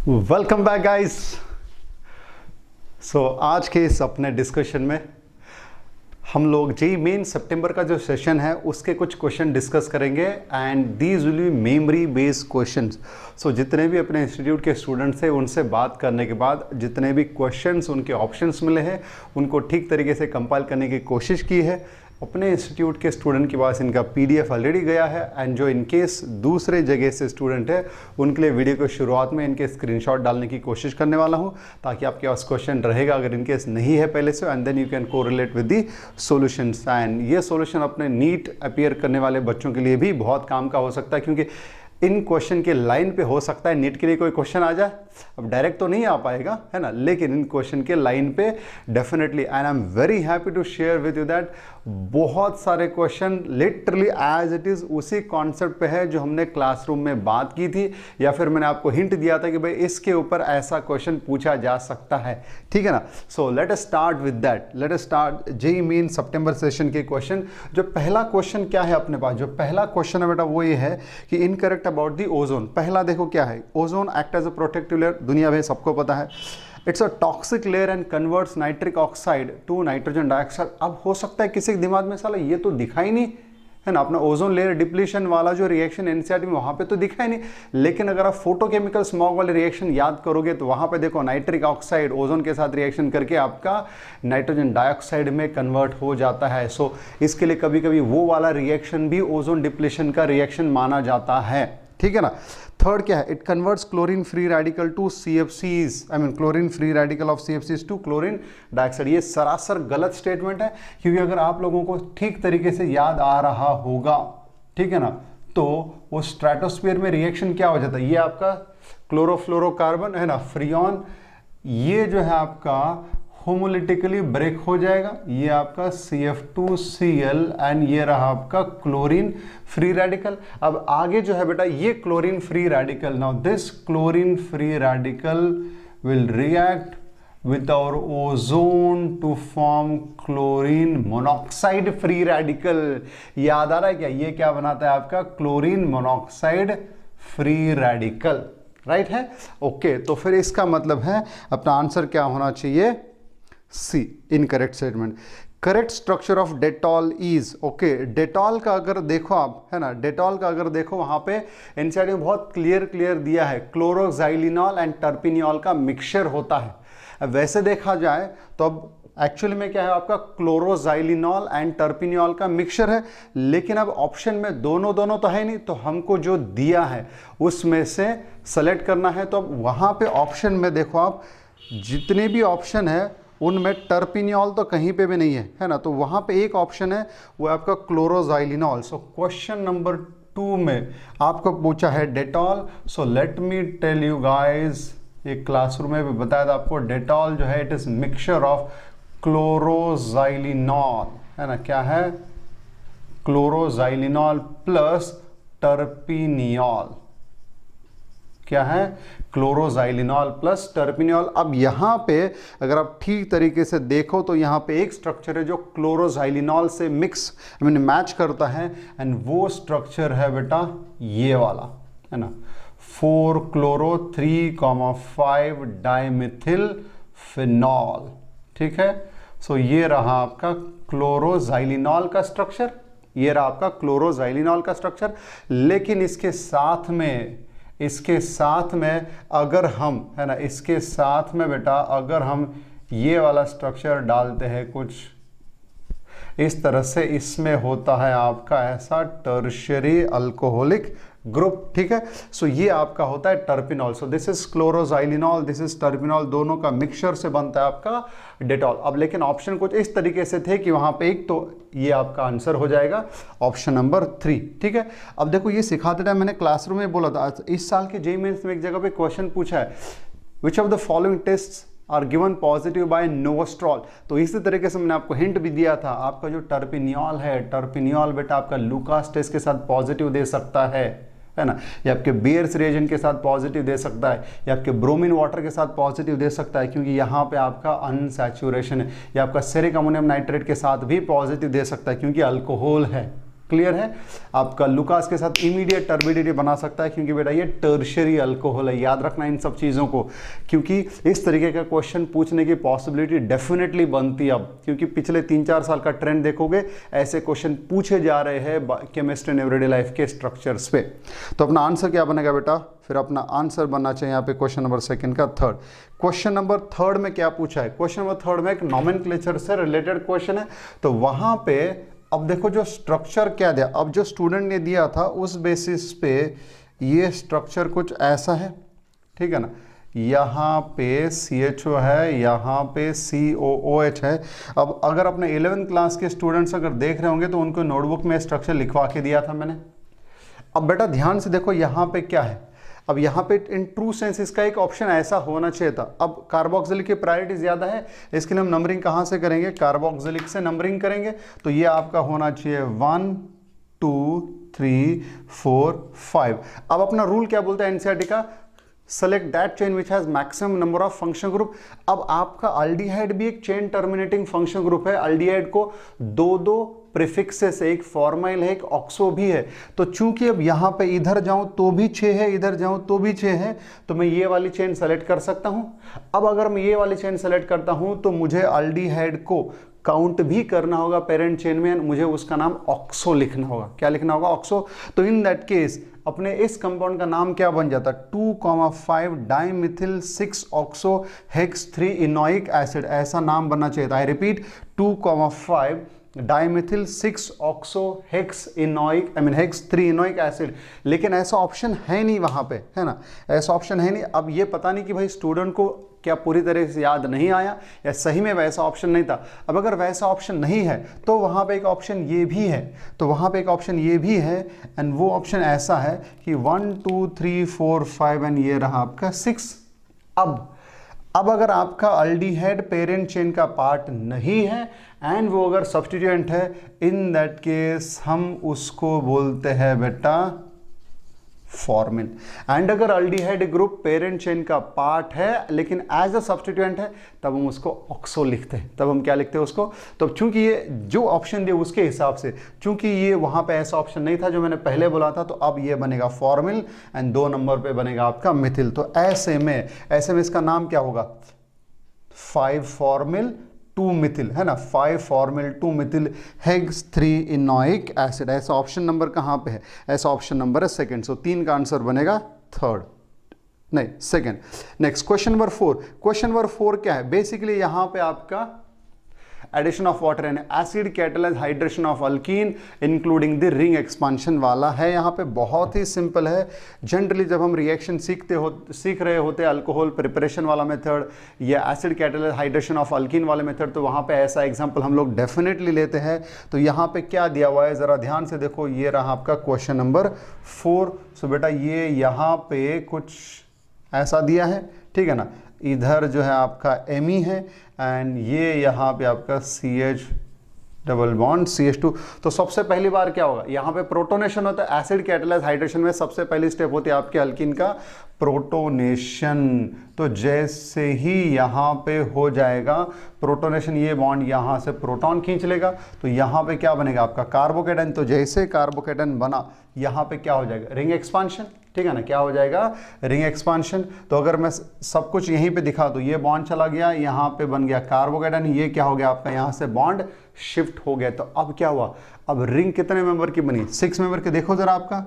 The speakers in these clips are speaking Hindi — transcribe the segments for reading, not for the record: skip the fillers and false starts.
Welcome back guys. आज के इस अपने डिस्कशन में हम लोग जेईई मेन सितंबर का जो सेशन है उसके कुछ क्वेश्चन डिस्कस करेंगे and these will be memory based questions. जितने भी अपने इंस्टीट्यूट के स्टूडेंट्स हैं उनसे बात करने के बाद जितने भी क्वेश्चंस उनके ऑप्शंस मिले हैं उनको ठीक तरीके से कंपाइल करने की कोशिश की है। अपने इंस्टीट्यूट के स्टूडेंट के पास इनका पीडीएफ ऑलरेडी गया है एंड जो इनकेस दूसरे जगह से स्टूडेंट है उनके लिए वीडियो को शुरुआत में इनके स्क्रीनशॉट डालने की कोशिश करने वाला हूं ताकि आपके पास क्वेश्चन रहेगा अगर इनकेस नहीं है पहले से, and then you can correlate with the solutions. And ये सॉल्यूशन अपने नीट अपीयर करने वाले बच्चों के लिए भी बहुत काम का हो सकता है क्योंकि इन क्वेश्चन के लाइन पे हो सकता है नीट के लिए कोई क्वेश्चन आ जाए। अब डायरेक्ट तो नहीं आ पाएगा है ना, लेकिन इन क्वेश्चन के लाइन पे definitely and I am very happy to share with you that बहुत सारे question literally as it is उसी कॉन्सेप्ट पे है जो हमने क्लासरूम में बात की थी या फिर मैंने आपको हिंट दिया था कि भाई इसके ऊपर ऐसा क्वेश्चन पूछा जा सकता है, ठीक है ना। So let us start with that. Let us start JEE main September session के क्वेश्चन। जो पहला क्वेश्चन क्या है अपने पास, जो पहला क्वेश्चन है बेटा वो ये है कि इनकरेक्ट अबाउट दी ओजोन। पहला देखो क्या है, ozone act as a protective layer, दुनिया में सबको पता है। It's a toxic layer and converts nitric oxide to nitrogen dioxide. अब हो सकता है किसी के दिमाग में साला ये तो दिखा ही नहीं है ना, अपना ओजोन लेयर डिप्लीशन वाला जो रिएक्शन एनसीईआरटी में वहां पे तो दिखा ही नहीं, लेकिन अगर आप फोटोकेमिकल स्मॉग वाले रिएक्शन याद करोगे तो वहां पे देखो नाइट्रिक ऑक्साइड ओजोन के साथ रिएक्शन करके आपका नाइट्रोजन डाइऑक्साइड में कन्वर्ट हो जाता है। इसके लिए कभी कभी वो वाला रिएक्शन भी ओजोन डिप्लीशन का रिएक्शन माना जाता है, ठीक है ना। थर्ड क्या है, it converts chlorine free radical to CFCs, I mean chlorine free radical of CFCs to chlorine dioxide. ये सरासर गलत स्टेटमेंट है क्योंकि अगर आप लोगों को ठीक तरीके से याद आ रहा होगा, ठीक है ना, तो वो स्ट्रेटोस्फीयर में रिएक्शन क्या हो जाता है, ये आपका क्लोरोफ्लोरोकार्बन है ना, फ्रियॉन, ये जो है आपका होमोलिटिकली ब्रेक हो जाएगा, ये आपका CF2Cl एंड ये रहा आपका क्लोरीन फ्री रेडिकल। अब आगे जो है बेटा ये chlorine free radical, now this chlorine free radical will react with our ozone to form chlorine monoxide free radical। याद आ रहा है क्या, ये क्या बनाता है आपका chlorine monoxide free radical, right है। ओके, तो फिर इसका मतलब है अपना आंसर क्या होना चाहिए, C, incorrect statement. Correct structure of Dettol is, okay, Dettol का अगर देखो आप है ना, डेटॉल का अगर देखो वहां पे एनसीईआरटी में बहुत क्लियर दिया है, क्लोरोक्साइलिनॉल एंड टर्पिनियॉल का मिक्सचर होता है। अब वैसे देखा जाए तो अब एक्चुअली में क्या है आपका क्लोरोजाइलिनॉल एंड टर्पिनियॉल का मिक्सचर है, लेकिन अब ऑप्शन में दोनों तो है नहीं, तो हमको जो दिया है उसमें से सेलेक्ट करना है। तो अब वहां पे ऑप्शन में देखो आप जितने भी ऑप्शन है उनमें टर्पिनियॉल तो कहीं पे भी नहीं है ना, तो वहां पे एक ऑप्शन है वो आपका क्लोरोजाइलिनॉल। सो क्वेश्चन नंबर 2 में आपको पूछा है Dettol. So let me tell you guys, एक क्लासरूम में भी बताया था आपको, डेटॉल जो है it is mixture of chloroxylenol, है ना, क्या है, क्लोरोजाइलिनॉल प्लस टर्पिनियॉल, क्या है, क्लोरोजाइलिनॉल प्लस टर्पिनियॉल। अब यहां पे अगर आप ठीक तरीके से देखो तो यहां पे एक स्ट्रक्चर है जो क्लोरोजाइलिनॉल से मिक्स मैच करता है एंड वो स्ट्रक्चर है बेटा ये वाला, है ना, 4 क्लोरो 3,5 डाइमिथिल फिनॉल, ठीक है। सो ये रहा आपका क्लोरोजाइलिनॉल का स्ट्रक्चर, ये रहा आपका क्लोरोजाइलिनॉल का स्ट्रक्चर। लेकिन इसके साथ में अगर हम, है ना, इसके साथ में बेटा अगर हम ये वाला स्ट्रक्चर डालते हैं कुछ इस तरह से, इसमें होता है आपका ऐसा टर्शियरी अल्कोहलिक ग्रुप, ठीक है। सो ये आपका होता है terpineol. So this is chloroxylenol, this is terpineol, दोनों का मिक्सचर से बनता है आपका डेटॉल। अब लेकिन ऑप्शन कुछ इस तरीके से थे कि वहां पे एक तो ये आपका आंसर हो जाएगा ऑप्शन नंबर 3, ठीक है। अब देखो ये सिखाते टाइम मैंने क्लासरूम में बोला था, इस साल के जेईई मेंस में एक जगह पे क्वेश्चन पूछा है, which of the following tests are given positive by novestrol. तो इसी तरीके से मैंने आपको हिंट भी दिया था, आपका जो टर्पिनियॉल है, टर्पिनियॉल बेटा आपका लुकास टेस्ट के साथ पॉजिटिव दे सकता है ना, या आपके बेयर्स रिएजेंट के साथ पॉजिटिव दे सकता है, या आपके ब्रोमीन वाटर के साथ पॉजिटिव दे सकता है क्योंकि यहाँ पे आपका अनसैचुरेशन है, या आपका सेरिक अमोनियम नाइट्रेट के साथ भी पॉजिटिव दे सकता है क्योंकि अल्कोहल है, क्लियर है? आपका लुकास के साथ इमीडिएट टर्बिडिटी बना सकता है, क्योंकि बेटा ये टर्शियरी अल्कोहल है। याद रखना इन सब चीज़ों को, क्योंकि इस तरीके का क्वेश्चन पूछने की पॉसिबिलिटी डेफिनेटली बनती है अब, क्योंकि पिछले 3-4 साल का ट्रेंड देखोगे, ऐसे क्वेश्चन पूछे जा रहे हैं केमिस्ट्री एंड एवरीडे लाइफ के स्ट्रक्चर्स पे। तो अपना आंसर क्या बनेगा बेटा? फिर अपना आंसर बनना चाहिए यहाँ पे क्वेश्चन नंबर 2 का 3rd। क्वेश्चन नंबर 3rd में क्या पूछा है? क्वेश्चन नंबर 3rd में एक नॉमेनक्लेचर से रिलेटेड क्वेश्चन है। तो वहां पे अब देखो जो स्ट्रक्चर क्या दिया, अब जो स्टूडेंट ने दिया था उस बेसिस पे ये स्ट्रक्चर कुछ ऐसा है, ठीक है ना। यहाँ पे CHO है, यहाँ पे COOH है। अब अगर अपने 11th क्लास के स्टूडेंट्स अगर देख रहे होंगे तो उनको नोटबुक में स्ट्रक्चर लिखवा के दिया था मैंने। अब बेटा ध्यान से देखो यहाँ पे क्या है। अब यहाँ पे इन ट्रू सेंस इसका एक ऑप्शन ऐसा होना चाहिए था। अब कार्बोक्सिलिक की प्रायोरिटी ज़्यादा है, इसके लिए हम नंबरिंग कहाँ से करेंगे? कार्बोक्सिलिक से नंबरिंग करेंगे। तो ये आपका होना चाहिए 1 2 3 4 5। अब अपना रूल क्या बोलता है एनसीईआरटी का? Select that chain which has maximum number of function group. अब आपका अल्डिहाइड भी एक चेन टर्मिनेटिंग फंक्शन ग्रुप है। अल्डिहाइड को 2 प्रीफिक्सेस, एक फॉर्माइल है, एक ऑक्सो भी है। तो चूंकि अब यहां पे इधर जाऊं तो भी 6 है, इधर जाऊं तो भी 6 है, तो मैं ये वाली चेन सेलेक्ट कर सकता हूं। अब अगर मैं ये वाली चेन सेलेक्ट करता हूं तो मुझे अल्डिहाइड को काउंट भी करना होगा पेरेंट चेन में, मुझे उसका नाम ऑक्सो लिखना होगा। क्या लिखना होगा? ऑक्सो। तो इन दैट केस अपने इस कंपाउंड का नाम क्या बन जाता? 2,5 dimethyl 6 oxo hex 3 enoic acid, ऐसा नाम बनना चाहिए था। I repeat, 2,5 dimethyl 6 oxo hex enoic, I mean hex 3 enoic acid. लेकिन ऐसा ऑप्शन है नहीं वहां पे, है ना, ऐसा ऑप्शन है नहीं। अब ये पता नहीं कि भाई स्टूडेंट को क्या पूरी तरह से याद नहीं आया या सही में वैसा ऑप्शन नहीं था। अब अगर वैसा ऑप्शन नहीं है तो वहां पे एक ऑप्शन ये भी है, तो वहां पे एक ऑप्शन ये भी है, एंड वो ऑप्शन ऐसा है कि 1 2 3 4 5 एंड ये रहा आपका 6। अब अगर आपका अल्डिहाइड पेरेंट चेन का पार्ट नहीं है एंड वो अगर सब्स्टिट्यूएंट है, इन दैट केस हम उसको बोलते हैं बेटा फॉर्मिल। एंड अगर अल्डिहाइड ग्रुप पेरेंट चेन का पार्ट है लेकिन एज अ सब्स्टिट्यूएंट है, तब हम उसको ऑक्सो लिखते हैं। तब हम क्या लिखते हैं उसको? तो चूंकि ये जो ऑप्शन दिए उसके हिसाब से, चूंकि ये वहां पे ऐसा ऑप्शन नहीं था जो मैंने पहले बोला था, तो अब ये बनेगा फॉर्मिल एंड 2 नंबर पे बनेगा आपका मिथिल। तो ऐसे में इसका नाम क्या होगा? 5 फॉर्मिल 2 मिथिल, है ना, 5 formal 2 Mithil hex 3 enoic acid. ऐसा ऑप्शन नंबर कहाँ पे है? ऐसा ऑप्शन नंबर है 2nd। सो 3 का आंसर बनेगा 3rd, नहीं 2nd। Next question number 4। Question number 4 क्या है? बेसिकली यहाँ पे आपका addition of water and acid catalyse hydration of alkene including the ring expansion वाला है। यहाँ पे बहुत ही सिंपल है। जनरली जब हम रिएक्शन सीख रहे होते हैं अल्कोहल प्रिपरेशन वाला मेथड या acid catalyse hydration of alkyne वाले मेथड, तो वहाँ पे ऐसा एग्जांपल हम लोग डेफिनेटली लेते हैं। तो यहाँ पे क्या दिया हुआ है ज़रा ध्यान से देखो, ये रहा आपका क्वेश्चन नंबर 4। सो बेटा ये यहाँ पे कुछ ऐसा दिया है, ठीक है ना, इधर जो है आपका Me है एंड ये यहाँ पे आपका CH डबल बॉन्ड CH2। तो सबसे पहली बार क्या होगा? यहाँ पे प्रोटोनेशन होता है। एसिड कैटलाइज हाइड्रेशन में सबसे पहली स्टेप होती है आपके अल्कीन का प्रोटोनेशन। तो जैसे ही यहाँ पे हो जाएगा प्रोटोनेशन, ये बॉन्ड यहाँ से प्रोटॉन खींच लेगा, तो यहाँ पे क्या बनेगा आपका कार्बोकेटन। तो जैसे कार्बोकेटन बना, यहाँ पे क्या हो जाएगा? रिंग एक्सपांशन, ठीक है ना, क्या हो जाएगा? Ring expansion. तो अगर मैं सब कुछ यहीं पे दिखा दूँ, ये बॉन्ड चला गया, यहाँ पे बन गया कार्बोकेटन, ये क्या हो गया आपका? यहाँ से बॉन्ड शिफ्ट हो गया। तो अब क्या हुआ? अब रिंग कितने मेंबर की बनी? 6 मेंबर की। देखो जरा आपका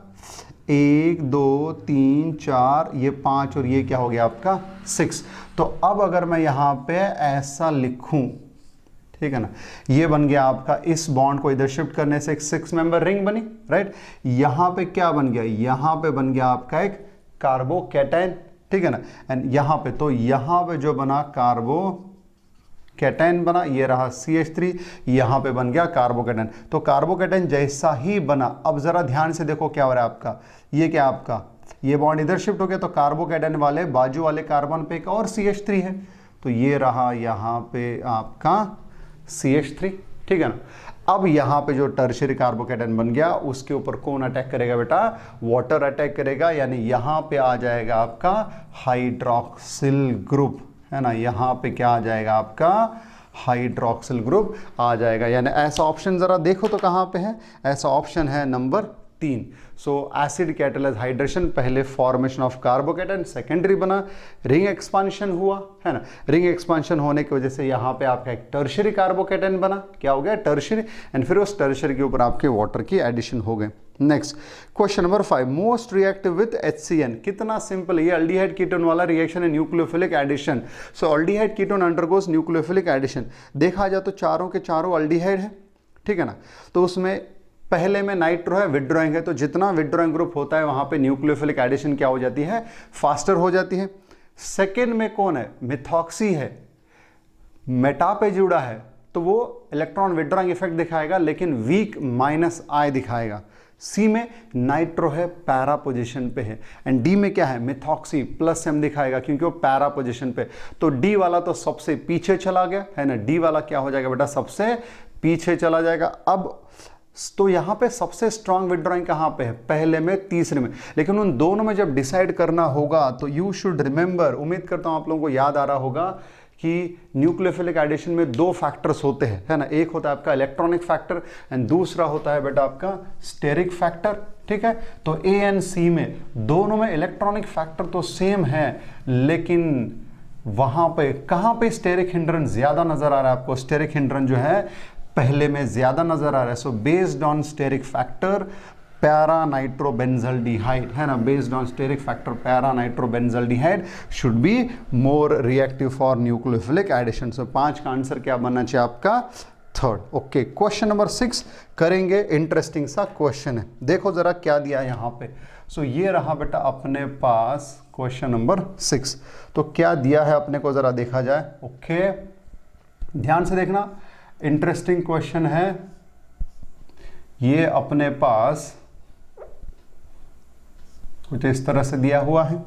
1 2 3 4, ये 5 और ये क्या हो गया आपका 6। तो अब अगर मैं यहाँ पे ऐसा लिखूं, ठीक है ना, ये बन गया आपका, इस बॉन्ड को इधर शिफ्ट करने से एक 6 मेंबर रिंग बनी, राइट। यहाँ पे क्या बन गया? यहाँ पे बन गया आपका एक कार्बोकेटाइन, ठीक है ना, एंड यहाँ पे, तो यहाँ पे जो बना कार्बोकेटाइन बना, ये रहा CH3, यहाँ पे बन गया कार्बोकेटाइन। तो कार्बोकेटाइन जैसा ही बना, अब जरा ध्यान से देखो क्या हो रहा है आपका, ये क्या आपका, ये बॉन्ड इधर शिफ्ट हो गया, तो कार्बोकेटाइन वाले बाजू वाले कार्बन पे एक और CH3 है, तो ये रहा यहाँ पे आपका CH3, ठीक है ना। अब यहाँ पे जो टर्शियरी कार्बोकेटाइन बन गया, उसके ऊपर कौन अटैक करेगा बेटा? वाटर अटैक करेगा, यानी यहाँ पे आ जाएगा आपका हाइड्रोक्सिल ग्रुप, है ना। यहाँ पे क्या आ जाएगा आपका? हाइड्रॉक्सिल ग्रुप आ जाएगा। यानी ऐसा ऑप्शन ज़रा देखो तो कहाँ पे है, ऐसा ऑप्शन है नंबर 3। सो एसिड कैटालाइज हाइड्रेशन, पहले फॉर्मेशन ऑफ कार्बोकेटाइन, सेकेंडरी बना, रिंग एक्सपांशन हुआ, है ना। रिंग एक्सपांशन होने की वजह से यहाँ पे आपका एक टर्शियरी कार्बोकेटाइन बना, क्या हो गया, टर्शियरी, एंड फिर उस टर्शियरी के ऊपर आपके वाटर की एडिशन हो गए। Next question number 5, most reactive with HCN, कितना सिंपल, ये अल्डिहाइड कीटोन वाला रिएक्शन है, nucleophilic addition. So aldehyde ketone undergoes nucleophilic addition. देखा जाए तो चारों के चारों अल्डिहाइड है, ठीक है ना। तो उसमें पहले में नाइट्रो है, विड्रॉइंग है, तो जितना विड्रॉइंग ग्रुप होता है वहां पे न्यूक्लियोफिलिक एडिशन क्या हो जाती है, फास्टर हो जाती है। सेकेंड में कौन है, मिथॉक्सी है, मेटा पे जुड़ा है, तो वो इलेक्ट्रॉन विड्रॉइंग इफेक्ट दिखाएगा लेकिन वीक -I दिखाएगा। सी में नाइट्रो है, पैरा पोजीशन पे है, एंड डी में क्या है, मिथॉक्सी +M दिखाएगा क्योंकि वो पैरा पोजीशन पे। तो डी वाला तो सबसे पीछे चला गया, है ना, डी वाला क्या हो जाएगा बेटा, सबसे पीछे चला जाएगा। अब तो यहां पे सबसे स्ट्रांग विड्रॉइंग कहां पे है, पहले में, तीसरे में, लेकिन उन दोनों में जब डिसाइड करना होगा तो यू शुड रिमेंबर, उम्मीद करता हूं आप लोगों को याद आ रहा होगा कि न्यूक्लियोफिलिक एडिशन में 2 फैक्टर्स होते हैं, है ना। एक होता है आपका इलेक्ट्रॉनिक फैक्टर एंड दूसरा होता है बेटा आपका स्टेरिक फैक्टर, ठीक है। तो ए एंड सी में दोनों में इलेक्ट्रॉनिक फैक्टर तो सेम है, लेकिन वहां पे कहां पे स्टेरिक हिंड्रेंस ज्यादा नजर आ रहा है आपको, स्टेरिक हिंड्रेंस जो है पहले में ज्यादा नजर आ रहा है। So based on steric factor para nitrobenzaldehyde, है ना, based on steric factor para nitrobenzaldehyde should be more reactive for nucleophilic addition. So 5 का आंसर क्या बनना चाहिए आपका, 3rd। ओके, क्वेश्चन नंबर 6 करेंगे, इंटरेस्टिंग सा क्वेश्चन है, देखो जरा क्या दिया यहां पे। सो ये रहा बेटा अपने पास क्वेश्चन नंबर 6, तो क्या दिया है अपने को जरा देखा जाए। ओके, ध्यान से देखना, इंटरेस्टिंग क्वेश्चन है ये। अपने पास कुछ इस तरह से दिया हुआ है,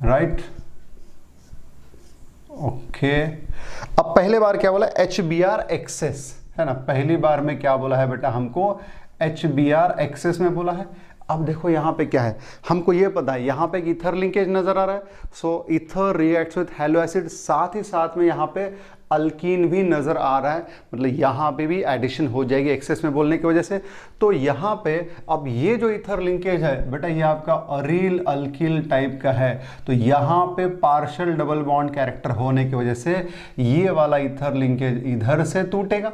राइट। ओके, अब पहले बार क्या बोला, HBr एक्सेस, है ना, पहली बार में क्या बोला है बेटा हमको, HBr एक्सेस में बोला है। अब देखो यहाँ पे क्या है, हमको ये पता है यहाँ पे ईथर लिंकेज नजर आ रहा है। So ether reacts with halo acid, साथ ही साथ में यहाँ पे अल्कीन भी नजर आ रहा है, मतलब यहाँ पे भी एडिशन हो जाएगी एक्सेस में बोलने की वजह से। तो यहाँ पे अब ये जो ईथर लिंकेज है बेटा ये आपका अरील अल्किल टाइप का है, तो यहाँ पे पार्शियल डबल बॉन्ड कैरेक्टर होने की वजह से ये वाला ईथर लिंकेज इधर से टूटेगा।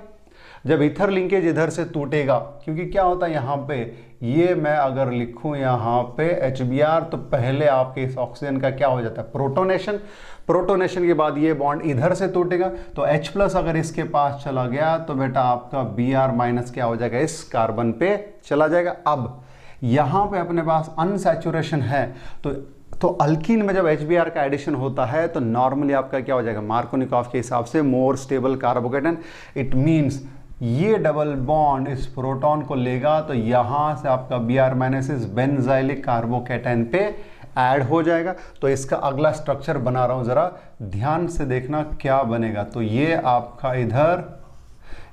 जब ईथर लिंकेज इधर से टूटेगा, क्योंकि क्या होता है यहाँ पे, ये मैं अगर लिखूं यहाँ पे HBr, तो पहले आपके इस ऑक्सीजन का क्या हो जाता है, प्रोटोनेशन। प्रोटोनेशन के बाद ये बॉन्ड इधर से टूटेगा, तो H+ अगर इसके पास चला गया तो बेटा आपका Br- क्या हो जाएगा, इस कार्बन पे चला जाएगा। अब यहाँ पे अपने पास अनसैचुरेशन है, तो अल्कीन में जब HBr का एडिशन होता है तो नॉर्मली आपका क्या हो जाएगा, मार्कोनिकॉफ के हिसाब से मोर स्टेबल कार्बोकेटन। इट मीन्स ये डबल बॉन्ड इस प्रोटॉन को लेगा, तो यहां से आपका Br- इस बेंजाइलिक कार्बोकेटन पे ऐड हो जाएगा। तो इसका अगला स्ट्रक्चर बना रहा हूं, जरा ध्यान से देखना क्या बनेगा। तो ये आपका इधर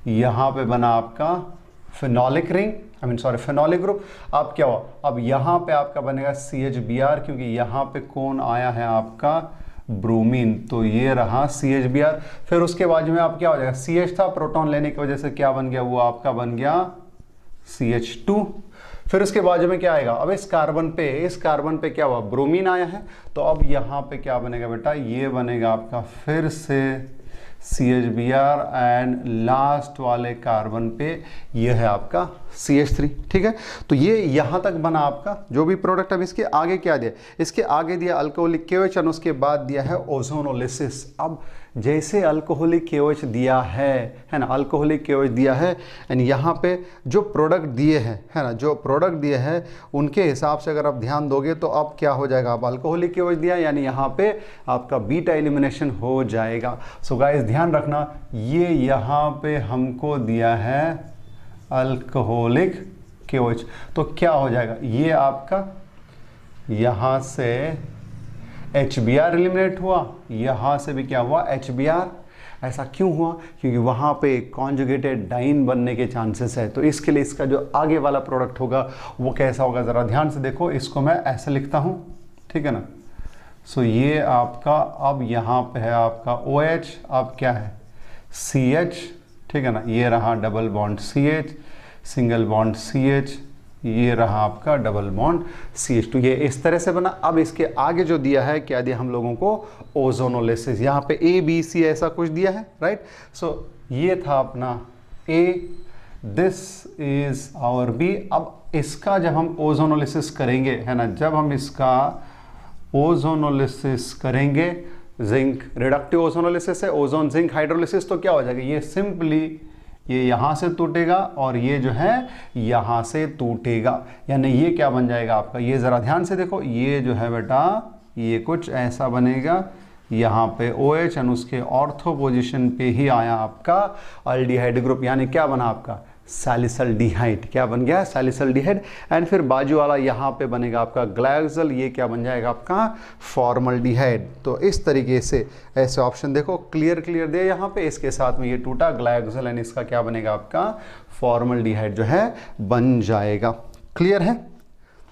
यहां पे बना आपका फिनोलिक रिंग, फिनोलिक ग्रुप। अब क्या हुआ, अब यहां पे आपका बनेगा CHBr, क्योंकि यहां पे कौन आया है आपका, ब्रोमीन, तो ये रहा CHBr। फिर उसके बाद में आप क्या हो जाएगा, CH था, प्रोटॉन लेने की वजह से क्या बन गया, वो आपका बन गया CH2। फिर उसके बाद में क्या आएगा, अब इस कार्बन पे क्या हुआ, ब्रोमीन आया है, तो अब यहाँ पे क्या बनेगा बेटा, ये बनेगा आपका फिर से CHBr, एंड लास्ट वाले कार्बन पे ये है आपका CH3, ठीक है। तो ये यहाँ तक बना आपका जो भी प्रोडक्ट। अब इसके आगे क्या दिया, इसके आगे दिया अल्कोहलिक KOH, और उसके बाद दिया है ओजोनोलिसिस। अब जैसे अल्कोहलिक KOH दिया है ना, अल्कोहलिक KOH दिया है, एंड यहाँ पे जो प्रोडक्ट दिए हैं, है ना, जो प्रोडक्ट दिए हैं उनके हिसाब से अगर आप ध्यान दोगे तो अब क्या हो जाएगा, अब अल्कोहलिक KOH दिया, यानी यहाँ पे आपका बीटा एलिमिनेशन हो जाएगा। सो गाइस ध्यान रखना, ये यहाँ पे हमको दिया है अल्कोहलिक KOH, तो क्या हो जाएगा, ये आपका यहाँ से HBr एलिमिनेट हुआ, यहाँ से भी क्या हुआ, HBr। ऐसा क्यों हुआ, क्योंकि वहाँ पे कॉन्जुगेटेड डाइन बनने के चांसेस है। तो इसके लिए इसका जो आगे वाला प्रोडक्ट होगा वो कैसा होगा, ज़रा ध्यान से देखो। इसको मैं ऐसे लिखता हूँ, ठीक है ना। सो ये आपका अब यहाँ पे है आपका OH, अब क्या है CH, ठीक है ना, ये रहा double bond CH, single bond CH, ये रहा आपका डबल बॉन्ड CH2। ये इस तरह से बना। अब इसके आगे जो दिया है, क्या दिया हम लोगों को, ओजोनोलिसिस। यहाँ पे ABC ऐसा कुछ दिया है, राइट। सो ये था अपना A, this is our B। अब इसका जब हम ओजोनोलिसिस करेंगे, है ना, जब हम इसका ओजोनोलिसिस करेंगे, जिंक रिडक्टिव ओजोनोलिसिस है, ओजोन जिंक हाइड्रोलिसिस, तो क्या हो जाएगा, ये सिंपली ये यहाँ से टूटेगा और ये जो है यहाँ से टूटेगा, यानी ये क्या बन जाएगा आपका, ये ज़रा ध्यान से देखो, ये जो है बेटा ये कुछ ऐसा बनेगा, यहाँ पे OH और उसके ऑर्थो पोजिशन पे ही आया आपका अल्डिहाइड ग्रुप, यानी क्या बना आपका सैलिसल्डिहाइड। क्या बन गया, सैलिसल्डिहाइड। एंड फिर बाजू वाला यहाँ पे बनेगा आपका ग्लाइकोजल, ये क्या बन जाएगा आपका फॉर्मल्डिहाइड। तो इस तरीके से ऐसे ऑप्शन देखो क्लियर क्लियर दे यहाँ पे, इसके साथ में ये टूटा ग्लाइकोजल एंड इसका क्या बनेगा आपका फॉर्मल्डिहाइड जो है बन जाएगा। क्लियर है?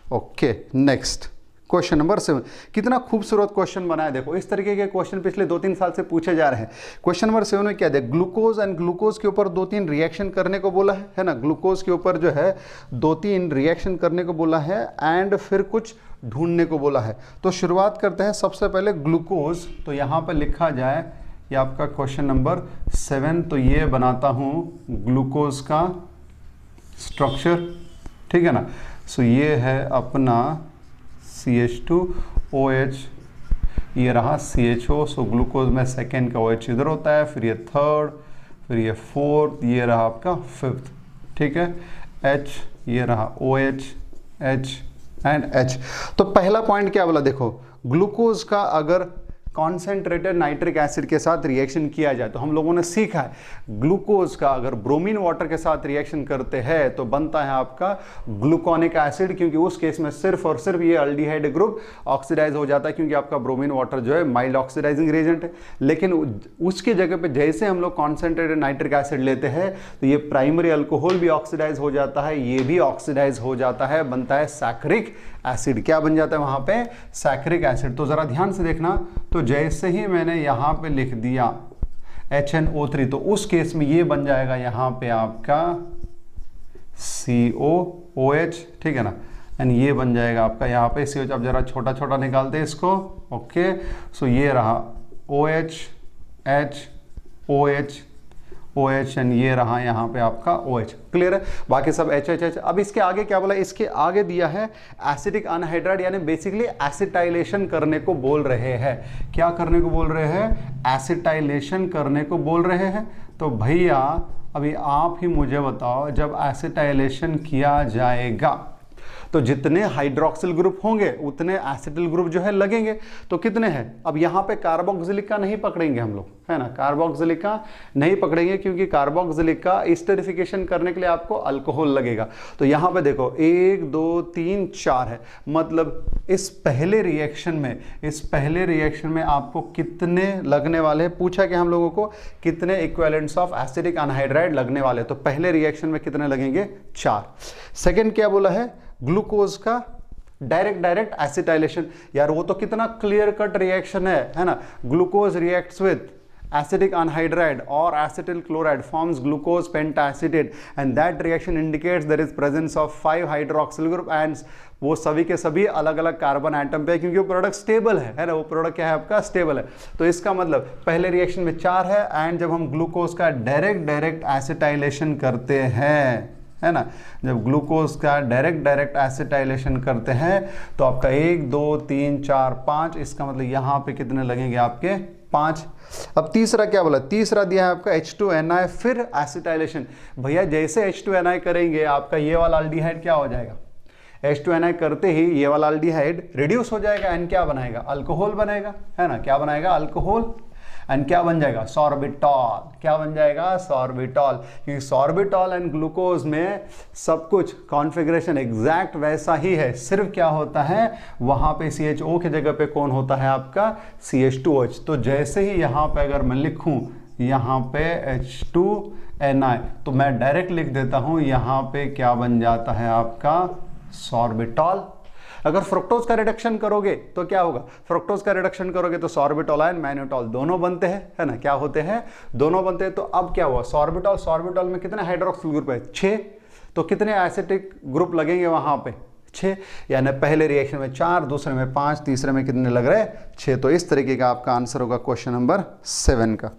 Okay, next question number 7। कितना खूबसूरत क्वेश्चन बनाया, देखो इस तरीके के क्वेश्चन पिछले 2-3 साल से पूछे जा रहे हैं। क्वेश्चन नंबर 7 में क्या है, ग्लूकोज एंड ग्लूकोज के ऊपर 2-3 रिएक्शन करने को बोला है ना, ग्लूकोज के ऊपर जो है 2-3 रिएक्शन करने को बोला है एंड फिर कुछ ढूंढने को बोला है। तो शुरुआत करते हैं सबसे पहले ग्लूकोज। तो यहाँ पर लिखा जाए, ये आपका क्वेश्चन नंबर 7, तो ये बनाता हूँ ग्लूकोज का स्ट्रक्चर, ठीक है ना। सो ये है अपना CH2OH, ये रहा CHO। सो ग्लूकोज में सेकेंड का OH इधर होता है, फिर ये थर्ड, फिर ये फोर्थ, ये रहा आपका फिफ्थ, ठीक है। H, ये रहा OH, H एंड H। तो पहला पॉइंट क्या बोला, देखो ग्लूकोज का अगर कॉन्सेंट्रेटेड नाइट्रिक एसिड के साथ रिएक्शन किया जाए, तो हम लोगों ने सीखा है ग्लूकोज का अगर ब्रोमीन वाटर के साथ रिएक्शन करते हैं तो बनता है आपका ग्लूकोनिक एसिड, क्योंकि उस केस में सिर्फ और सिर्फ ये अल्डिहाइड ग्रुप ऑक्सीडाइज हो जाता है, क्योंकि आपका ब्रोमीन वाटर जो है माइल्ड ऑक्सीडाइजिंग रिएजेंट है। लेकिन उसकी जगह पे जैसे हम लोग कॉन्सेंट्रेटेड नाइट्रिक एसिड लेते हैं तो ये प्राइमरी अल्कोहल भी ऑक्सीडाइज हो जाता है, ये भी ऑक्सीडाइज हो जाता है, बनता है सैकरिक एसिड। क्या बन जाता है वहां पे, सैकरिक एसिड। तो जरा ध्यान से देखना, तो जैसे ही मैंने यहां पे लिख दिया HNO3, तो उस केस में ये बन जाएगा यहां पे आपका COOH, ठीक है ना, एंड ये बन जाएगा आपका यहाँ पे COH। अब जरा छोटा छोटा निकालते हैं इसको, ओके। सो ये रहा OH, H, OH, OH and ये रहा यहाँ पे आपका OH। क्लियर है? बाकी सब HH। अब इसके आगे क्या बोला, इसके आगे दिया है एसिडिक अनहाइड्राइड, यानी बेसिकली एसिटाइलेशन करने को बोल रहे हैं। क्या करने को बोल रहे हैं, एसिटाइलेशन करने को बोल रहे हैं। तो भैया अभी आप ही मुझे बताओ, जब एसिटाइलेशन किया जाएगा तो जितने हाइड्रोक्सिल ग्रुप होंगे उतने एसिटिल ग्रुप जो है लगेंगे। तो कितने हैं, अब यहाँ पे कार्बोक्सिलिक का नहीं पकड़ेंगे हम लोग, है ना, कार्बोक्सिलिक का नहीं पकड़ेंगे, क्योंकि कार्बोक्सिलिक का एस्टरिफिकेशन करने के लिए आपको अल्कोहल लगेगा। तो यहाँ पे देखो 1 2 3 4 है, मतलब इस पहले रिएक्शन में आपको कितने लगने वाले हैं, पूछा कि हम लोगों को कितने इक्विवेलेंट्स ऑफ एसिडिक अनहाइड्राइड लगने वाले। तो पहले रिएक्शन में कितने लगेंगे, 4। सेकेंड क्या बोला है, ग्लूकोज का डायरेक्ट एसिटाइलेशन। यार वो तो कितना क्लियर कट रिएक्शन है ना। Glucose reacts with acidic anhydride और acetyl chloride forms glucose pentaacetate and that reaction indicates there is presence of 5 hydroxyl group and वो सभी के सभी अलग अलग कार्बन एटम पे, क्योंकि वो प्रोडक्ट स्टेबल है ना, वो प्रोडक्ट क्या है आपका स्टेबल है। तो इसका मतलब पहले रिएक्शन में 4 है एंड जब हम ग्लूकोज का डायरेक्ट एसिटाइलेशन करते हैं, है ना, जब ग्लूकोज का डायरेक्ट एसिटाइलेशन करते हैं तो आपका 1 2 3 4 5, इसका मतलब यहाँ पे कितने लगेंगे आपके 5। अब तीसरा क्या बोला, तीसरा दिया है आपका H2NI, फिर एसिटाइलेशन। भैया जैसे H2NI करेंगे आपका ये वाला अल्डिहाइड क्या हो जाएगा, H2NI करते ही ये वाला अल्डिहाइड रिड्यूस हो जाएगा एंड क्या बनाएगा, अल्कोहल बनेगा, है ना, क्या बनाएगा, अल्कोहल एंड क्या बन जाएगा, सॉर्बिटॉल। क्या बन जाएगा, सॉर्बिटॉल। क्योंकि सॉर्बिटॉल एंड ग्लूकोज में सब कुछ कॉन्फ़िगरेशन एग्जैक्ट वैसा ही है, सिर्फ क्या होता है वहां पे CHO की जगह पे कौन होता है आपका CH2OH। तो जैसे ही यहां पे अगर मैं लिखूं यहाँ पे H2NI, तो मैं डायरेक्ट लिख देता हूं यहाँ पे क्या बन जाता है आपका सॉर्बिटॉल। अगर फ्रुक्टोज का रिडक्शन करोगे तो क्या होगा, फ्रुक्टोज का रिडक्शन करोगे तो सॉर्बिटॉल एंड मैनिटॉल दोनों बनते हैं, है ना, क्या होते हैं, दोनों बनते हैं। तो अब क्या हुआ, सॉर्बिटॉल में कितने हाइड्रोक्सिल ग्रुप है, 6, तो कितने एसिटिक ग्रुप लगेंगे वहां पे, 6, यानी पहले रिएक्शन में 4, दूसरे में 5, तीसरे में कितने लग रहे हैं, 6। तो इस तरीके का आपका आंसर होगा क्वेश्चन नंबर 7 का,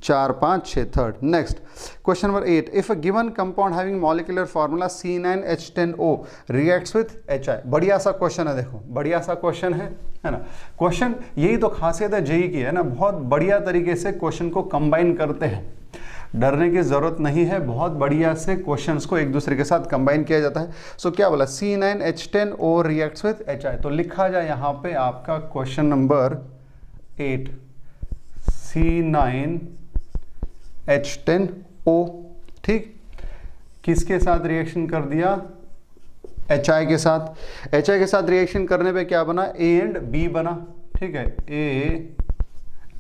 4, 5, 6, third. Next question number 8, if a given compound having molecular formula C9H10O reacts with HI। बढ़िया सा क्वेश्चन है, देखो बढ़िया सा क्वेश्चन है ना। क्वेश्चन यही तो खासियत है जेई की, है ना, बहुत बढ़िया तरीके से क्वेश्चन को कंबाइन करते हैं, डरने की जरूरत नहीं है, बहुत बढ़िया से क्वेश्चंस को एक दूसरे के साथ कंबाइन किया जाता है। सो क्या बोला, C9H10O रिएक्ट्स विथ HI। तो लिखा जाए यहाँ पे आपका क्वेश्चन नंबर 8, C9H10O, ठीक, किसके साथ रिएक्शन कर दिया, HI के साथ। HI के साथ रिएक्शन करने पे क्या बना, A एंड B बना, ठीक है, A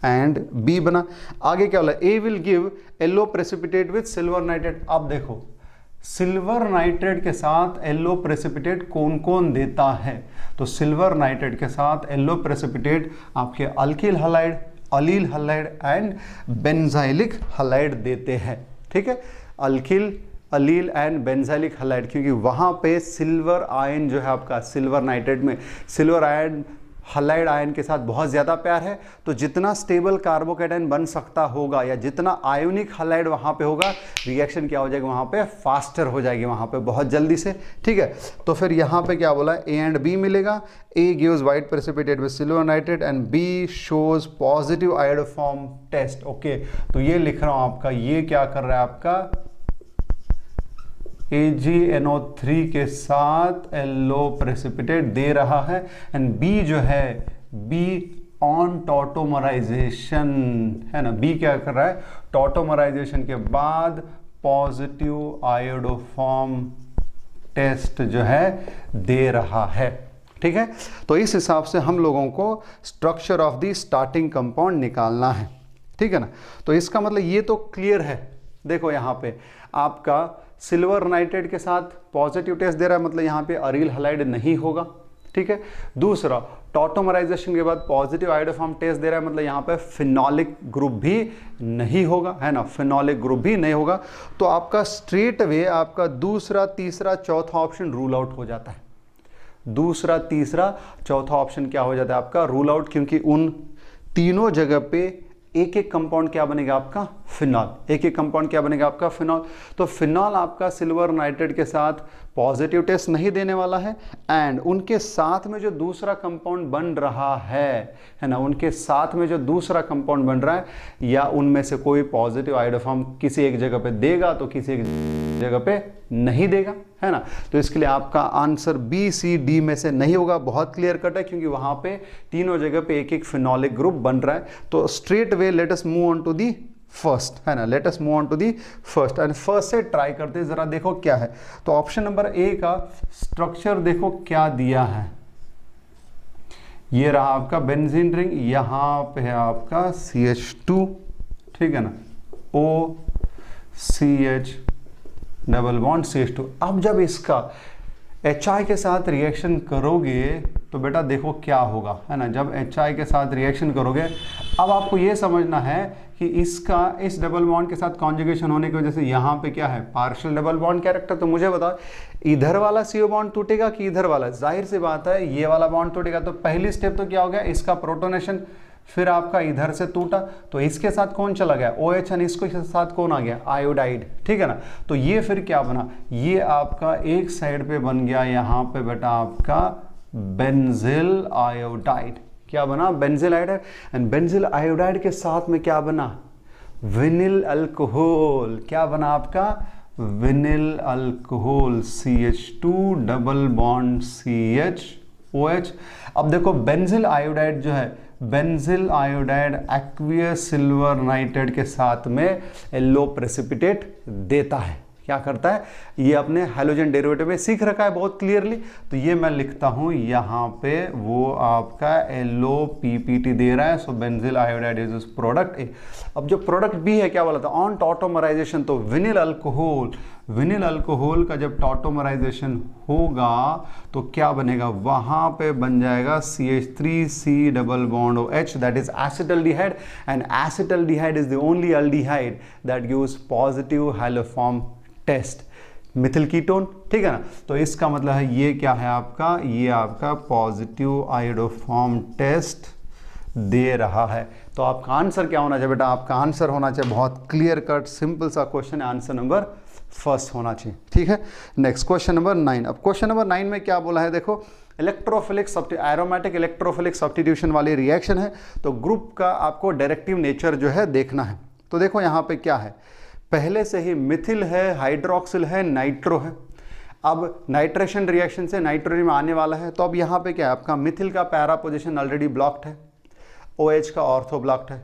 एंड बी बना। आगे क्या बोला, A will give yellow precipitate with silver nitrate. अब देखो सिल्वर नाइट्रेट के साथ येलो प्रेसिपिटेट कौन कौन देता है, तो सिल्वर नाइट्रेट के साथ येलो प्रेसिपिटेट आपके alkyl halide, allyl halide and benzylic halide देते हैं, ठीक है, alkyl, allyl and benzylic halide, क्योंकि वहां पे सिल्वर आयन जो है आपका, सिल्वर नाइट्रेट में सिल्वर आयन हलाइड आयन के साथ बहुत ज़्यादा प्यार है। तो जितना स्टेबल कार्बोकेटाइन बन सकता होगा या जितना आयोनिक हलाइड वहाँ पे होगा, रिएक्शन क्या हो जाएगी वहाँ पे, फास्टर हो जाएगी वहाँ पे बहुत जल्दी से, ठीक है। तो फिर यहाँ पे क्या बोला, ए एंड बी मिलेगा, A gives white precipitate with silver nitrate and B shows positive iodoform test. Okay, तो ये लिख रहा हूँ आपका, ये क्या कर रहा है आपका, AgNO3 के साथ येलो प्रेसिपिटेट दे रहा है एंड B जो है, B ऑन टॉटोमराइजेशन, है ना, B क्या कर रहा है, टॉटोमराइजेशन के बाद पॉजिटिव आयोडोफॉर्म टेस्ट जो है दे रहा है, ठीक है। तो इस हिसाब से हम लोगों को structure of the starting compound निकालना है, ठीक है ना। तो इसका मतलब ये तो क्लियर है, देखो यहाँ पे आपका सिल्वर नाइट्रेट के साथ पॉजिटिव टेस्ट दे रहा है, मतलब यहाँ पे अरील हलाइड नहीं होगा, ठीक है। दूसरा, टॉटोमराइजेशन के बाद पॉजिटिव आयोडोफॉर्म टेस्ट दे रहा है, मतलब यहाँ पे फिनॉलिक ग्रुप भी नहीं होगा, है ना, फिनॉलिक ग्रुप भी नहीं होगा। तो आपका स्ट्रेट वे आपका दूसरा, तीसरा, चौथा ऑप्शन रूल आउट हो जाता है। दूसरा, तीसरा, चौथा ऑप्शन क्या हो जाता है आपका, रूल आउट, क्योंकि उन तीनों जगह पे एक एक कंपाउंड क्या बनेगा आपका, फिनॉल, एक एक कंपाउंड क्या बनेगा आपका, फिनॉल। तो फिनॉल आपका सिल्वर नाइट्रेट के साथ पॉजिटिव टेस्ट नहीं देने वाला है एंड उनके साथ में जो दूसरा कंपाउंड बन रहा है ना, उनके साथ में जो दूसरा कंपाउंड बन रहा है, या उनमें से कोई पॉजिटिव आयोडोफॉर्म किसी एक जगह पे देगा तो किसी एक जगह पे नहीं देगा, है ना। तो इसके लिए आपका आंसर बी, सी, डी में से नहीं होगा, बहुत क्लियर कट है, क्योंकि वहां पे तीनों जगह पे एक एक फिनॉलिक ग्रुप बन रहा है। तो straight way let us move on to the first, है ना, let us move on to the first and first से ट्राई करते हैं, जरा देखो क्या है। तो ऑप्शन नंबर ए का स्ट्रक्चर देखो क्या दिया है, ये रहा आपका बेंजीन रिंग, यहां पे है आपका CH2, ठीक है ना, OCH डबल बॉन्ड CH2। अब जब इसका HI के साथ रिएक्शन करोगे तो बेटा देखो क्या होगा, है ना, जब HI के साथ रिएक्शन करोगे, अब आपको ये समझना है कि इसका इस डबल बॉन्ड के साथ कॉन्जुगेशन होने की वजह से यहाँ पे क्या है, पार्शियल डबल बॉन्ड कैरेक्टर। तो मुझे बताओ इधर वाला CO बॉन्ड टूटेगा कि इधर वाला, जाहिर सी बात है ये वाला बॉन्ड टूटेगा। तो पहली स्टेप तो क्या हो गया, इसका प्रोटोनेशन, फिर आपका इधर से टूटा तो इसके साथ कौन चला गया, OH, और इसके साथ कौन आ गया, आयोडाइड, ठीक है ना। तो ये फिर क्या बना, ये आपका एक साइड पे बन गया यहाँ पे बेटा आपका बेंजिल आयोडाइड, क्या बना, benzyl iodide, and benzyl iodide के साथ में क्या बना, विनिल अल्कोहल, क्या बना आपका, vinyl alcohol, CH2 double bond CH OH। अब देखो बेंजिल आयोडाइड जो है, benzyl iodide aqueous silver nitrate के साथ में येलो प्रेसिपिटेट देता है, क्या करता है, ये अपने हैलोजन डेरिवेटिव में सीख रखा है बहुत क्लियरली। तो ये मैं लिखता हूं यहाँ पे, वो आपका LOPPT दे रहा है, so benzyl iodide is product A. अब जो प्रोडक्ट बी है क्या बोला था, ऑन टॉटोमराइजेशन, तो विनिल अल्कोहल का जब टॉटोमराइजेशन होगा तो क्या बनेगा, वहां पे बन जाएगा CH3C double bond OH, that is acetaldehyde, and acetaldehyde is the only aldehyde that gives positive haloform test, methyl ketone, ठीक है ना। तो इसका मतलब है ये क्या है आपका, ये आपका पॉजिटिव आयोडोफॉर्म टेस्ट दे रहा है। तो आपका आंसर क्या होना चाहिए बेटा, आपका आंसर होना चाहिए बहुत क्लियर कट सिंपल सा क्वेश्चन है, आंसर नंबर फर्स्ट होना चाहिए, ठीक है। Next question number 9। अब क्वेश्चन नंबर 9 में क्या बोला है, देखो इलेक्ट्रोफिलिक एरोमेटिक इलेक्ट्रोफिलिक सब्स्टिट्यूशन वाली रिएक्शन है, तो ग्रुप का आपको डायरेक्टिव नेचर जो है देखना है। तो देखो यहाँ पे क्या है, पहले से ही मिथिल है, हाइड्रोक्सिल है, नाइट्रो है। अब नाइट्रेशन रिएक्शन से नाइट्रोजन में आने वाला है, तो अब यहाँ पे क्या है, आपका मिथिल का पैरा पोजीशन ऑलरेडी ब्लॉक्ड है, OH का ऑर्थो ब्लॉक्ड है।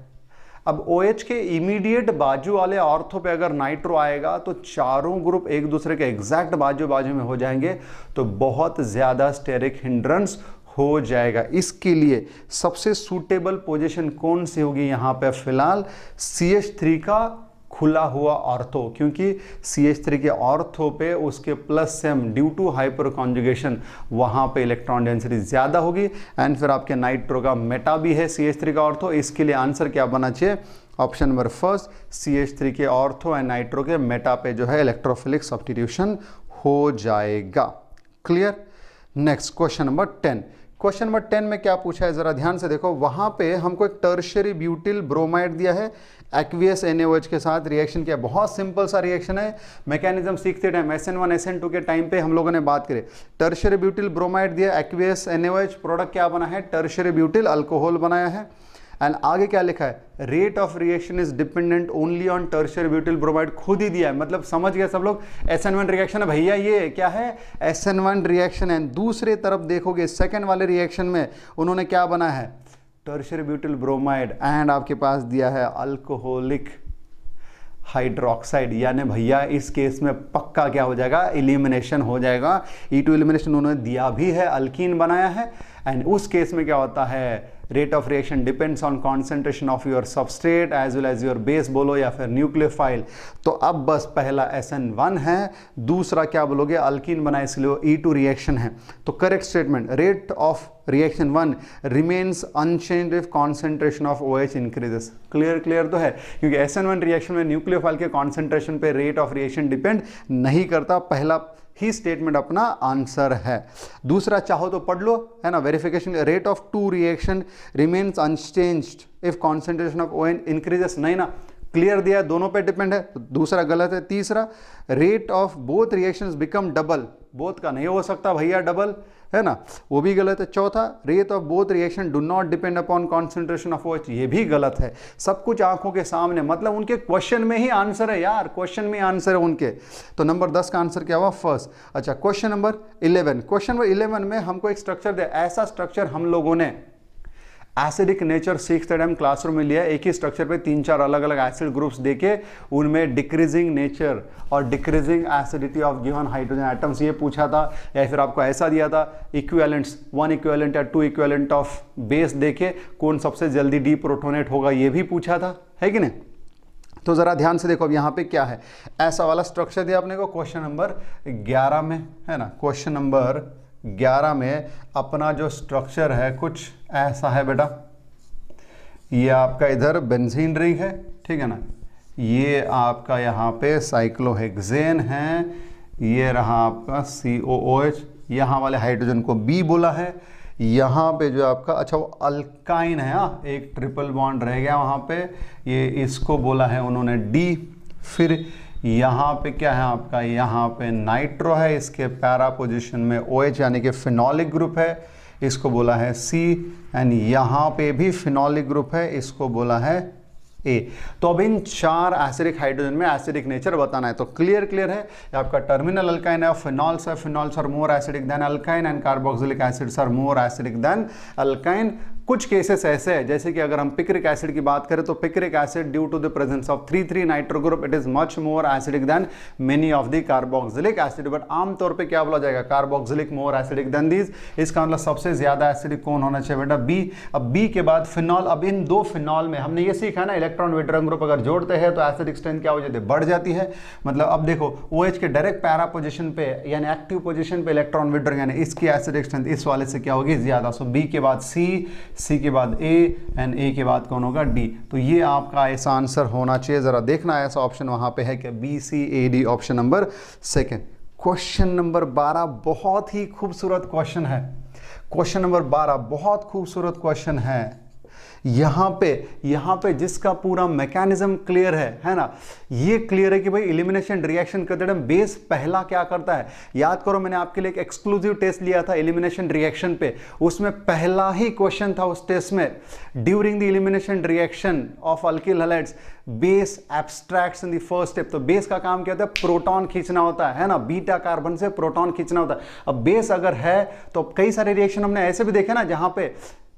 अब OH के इमीडिएट बाजू वाले ऑर्थो पे अगर नाइट्रो आएगा तो चारों ग्रुप एक दूसरे के एग्जैक्ट बाजू बाजू में हो जाएंगे, तो बहुत ज़्यादा स्टेरिक हिंड्रेंस हो जाएगा। इसके लिए सबसे सूटेबल पोजीशन कौन सी होगी यहाँ पे, फिलहाल CH3 का खुला हुआ ऑर्थो, क्योंकि CH3 के ऑर्थो पे उसके plus same due to hyperconjugation वहाँ पे इलेक्ट्रॉन डेंसिटी ज़्यादा होगी, एंड फिर आपके नाइट्रो का मेटा भी है CH3 का ऑर्थो। इसके लिए आंसर क्या बनना चाहिए, ऑप्शन नंबर फर्स्ट, CH3 के ऑर्थो एंड नाइट्रो के मेटा पे जो है इलेक्ट्रोफिलिक सब्स्टिट्यूशन हो जाएगा। Clear. Next question number 10। Question number 10 में क्या पूछा है, जरा ध्यान से देखो। वहां पे हमको एक टर्शियरी ब्यूटिल ब्रोमाइड दिया है, एक्वियस NaOH के साथ रिएक्शन किया। बहुत सिंपल सा रिएक्शन है, मैकेनिज्म सीखते टाइम SN1 SN2 के टाइम पे हम लोगों ने बात करी। टर्शियरी ब्यूटिल ब्रोमाइड दिया, एक्वियस NaOH, प्रोडक्ट क्या बना है, टर्शियरी ब्यूटिल अल्कोहल बनाया है। एंड आगे क्या लिखा है, rate of reaction is dependent only on tertiary butyl bromide, खुद ही दिया है, मतलब समझ गए सब लोग। SN1 रिएक्शन है भैया, ये क्या है, SN1 रिएक्शन है। दूसरे तरफ देखोगे सेकंड वाले रिएक्शन में उन्होंने क्या बना है, टर्शियरी ब्यूटिल ब्रोमाइड, एंड आपके पास दिया है अल्कोहलिक हाइड्रोक्साइड, यानी भैया इस केस में पक्का क्या हो जाएगा, एलिमिनेशन हो जाएगा। E2 एलिमिनेशन उन्होंने दिया भी है, अल्कीन बनाया है। एंड उस केस में क्या होता है, rate of reaction depends on concentration of your substrate as well as your base बोलो या फिर न्यूक्लियोफाइल। तो अब बस पहला SN1 है, दूसरा क्या बोलोगे, अल्कीन बना, इसलिए E2 रिएक्शन है। तो correct statement, rate of reaction 1 remains unchanged if concentration of OH increases. Clear तो है, क्योंकि SN1 रिएक्शन में न्यूक्लियोफाइल के कॉन्सेंट्रेशन पे रेट ऑफ रिएक्शन डिपेंड नहीं करता। पहला ही स्टेटमेंट अपना आंसर है। दूसरा चाहो तो पढ़ लो, है ना, verification, rate of 2 reaction remains unchanged if concentration of OH increases, नहीं ना, क्लियर दिया, दोनों पे डिपेंड है, तो दूसरा गलत है। तीसरा, rate of both reactions become double, both का नहीं हो सकता भैया डबल, है ना, वो भी गलत है। चौथा, rate of both reaction do not depend upon concentration of OH, ये भी गलत है। सब कुछ आंखों के सामने, मतलब उनके क्वेश्चन में ही आंसर है यार, क्वेश्चन में आंसर है उनके। तो नंबर 10 का आंसर क्या हुआ, फर्स्ट। अच्छा, क्वेश्चन नंबर 11। क्वेश्चन नंबर 11 में हमको एक स्ट्रक्चर दिया, ऐसा स्ट्रक्चर हम लोगों ने एसिडिक नेचर सीखते टाइम क्लासरूम में लिया। एक ही स्ट्रक्चर पे 3-4 अलग अलग एसिड ग्रुप्स देके उनमें डिक्रीजिंग नेचर और decreasing acidity of given hydrogen atoms ये पूछा था, या फिर आपको ऐसा दिया था इक्विवेलेंट्स, 1 इक्विवेलेंट या 2 इक्विवेलेंट ऑफ बेस देके कौन सबसे जल्दी डीप्रोटोनेट होगा, ये भी पूछा था, है कि नहीं। तो जरा ध्यान से देखो, अब यहाँ पे क्या है, ऐसा वाला स्ट्रक्चर दिया अपने को क्वेश्चन नंबर 11 में, है ना। क्वेश्चन नंबर 11 में अपना जो स्ट्रक्चर है कुछ ऐसा है बेटा, ये आपका इधर बेंजीन रिंग है, ठीक है ना, ये आपका यहाँ पे साइक्लोहेक्सेन है, ये रहा आपका COOH, यहाँ वाले हाइड्रोजन को B बोला है, यहाँ पे जो आपका, अच्छा वो अल्काइन है, हाँ, एक ट्रिपल बॉन्ड रह गया वहाँ पे, ये इसको बोला है उन्होंने D। फिर यहाँ पे क्या है आपका, यहाँ पे नाइट्रो है, इसके पैरा पोजीशन में OH यानी कि फिनोलिक ग्रुप है, इसको बोला है C, एंड यहाँ पे भी फिनोलिक ग्रुप है, इसको बोला है A। तो अब इन 4 एसिडिक हाइड्रोजन में एसिडिक नेचर बताना है। तो क्लियर है, आपका टर्मिनल अल्काइन है, फिनॉल्स है, phenols are more acidic than alkyne, and carboxylic acids are more acidic than alkyne. कुछ केसेस ऐसे हैं जैसे कि अगर हम पिक्रिक एसिड की बात करें तो picric acid due to the presence of 3,3 nitro group it is much more acidic than many of the carboxylic acid, but आमतौर पे क्या बोला जाएगा, carboxylic more acidic than these. इसका मतलब सबसे ज्यादा एसिडिक कौन होना चाहिए बेटा, बी। अब बी के बाद फिनॉल। अब इन दो फिनॉल में हमने ये सीखा ना, इलेक्ट्रॉन विड्रॉइंग ग्रुप अगर जोड़ते हैं तो एसिडिक स्ट्रेंथ क्या हो जाती है, बढ़ जाती है। मतलब अब देखो OH के डायरेक्ट पैरा पोजीशन पे यानी एक्टिव पोजीशन पे इलेक्ट्रॉन विड्रॉइंग यानी इसकी एसिडिक स्ट्रेंथ इस वाले से क्या होगी, ज्यादा। सो बी के बाद सी के बाद ए एंड ए के बाद कौन होगा, डी। तो ये आपका ऐसा आंसर होना चाहिए, जरा देखना ऐसा ऑप्शन वहां पे है कि BCAD option number second. Question number 12 बहुत ही खूबसूरत क्वेश्चन है। क्वेश्चन नंबर 12 बहुत खूबसूरत क्वेश्चन है। यहाँ पे जिसका पूरा मैकेनिज्म क्लियर है ना, ये क्लियर है कि भाई एलिमिनेशन रिएक्शन करते टाइम बेस पहला क्या करता है। याद करो मैंने आपके लिए एक एक्सक्लूसिव टेस्ट लिया था एलिमिनेशन रिएक्शन पे, उसमें पहला ही क्वेश्चन था उस टेस्ट में, during the elimination reaction of alkyl halides base abstracts in the first step. तो बेस का काम क्या होता है, प्रोटॉन खींचना होता है ना, बीटा कार्बन से प्रोटॉन खींचना होता है। अब बेस अगर है तो कई सारे रिएक्शन हमने ऐसे भी देखे ना जहां पे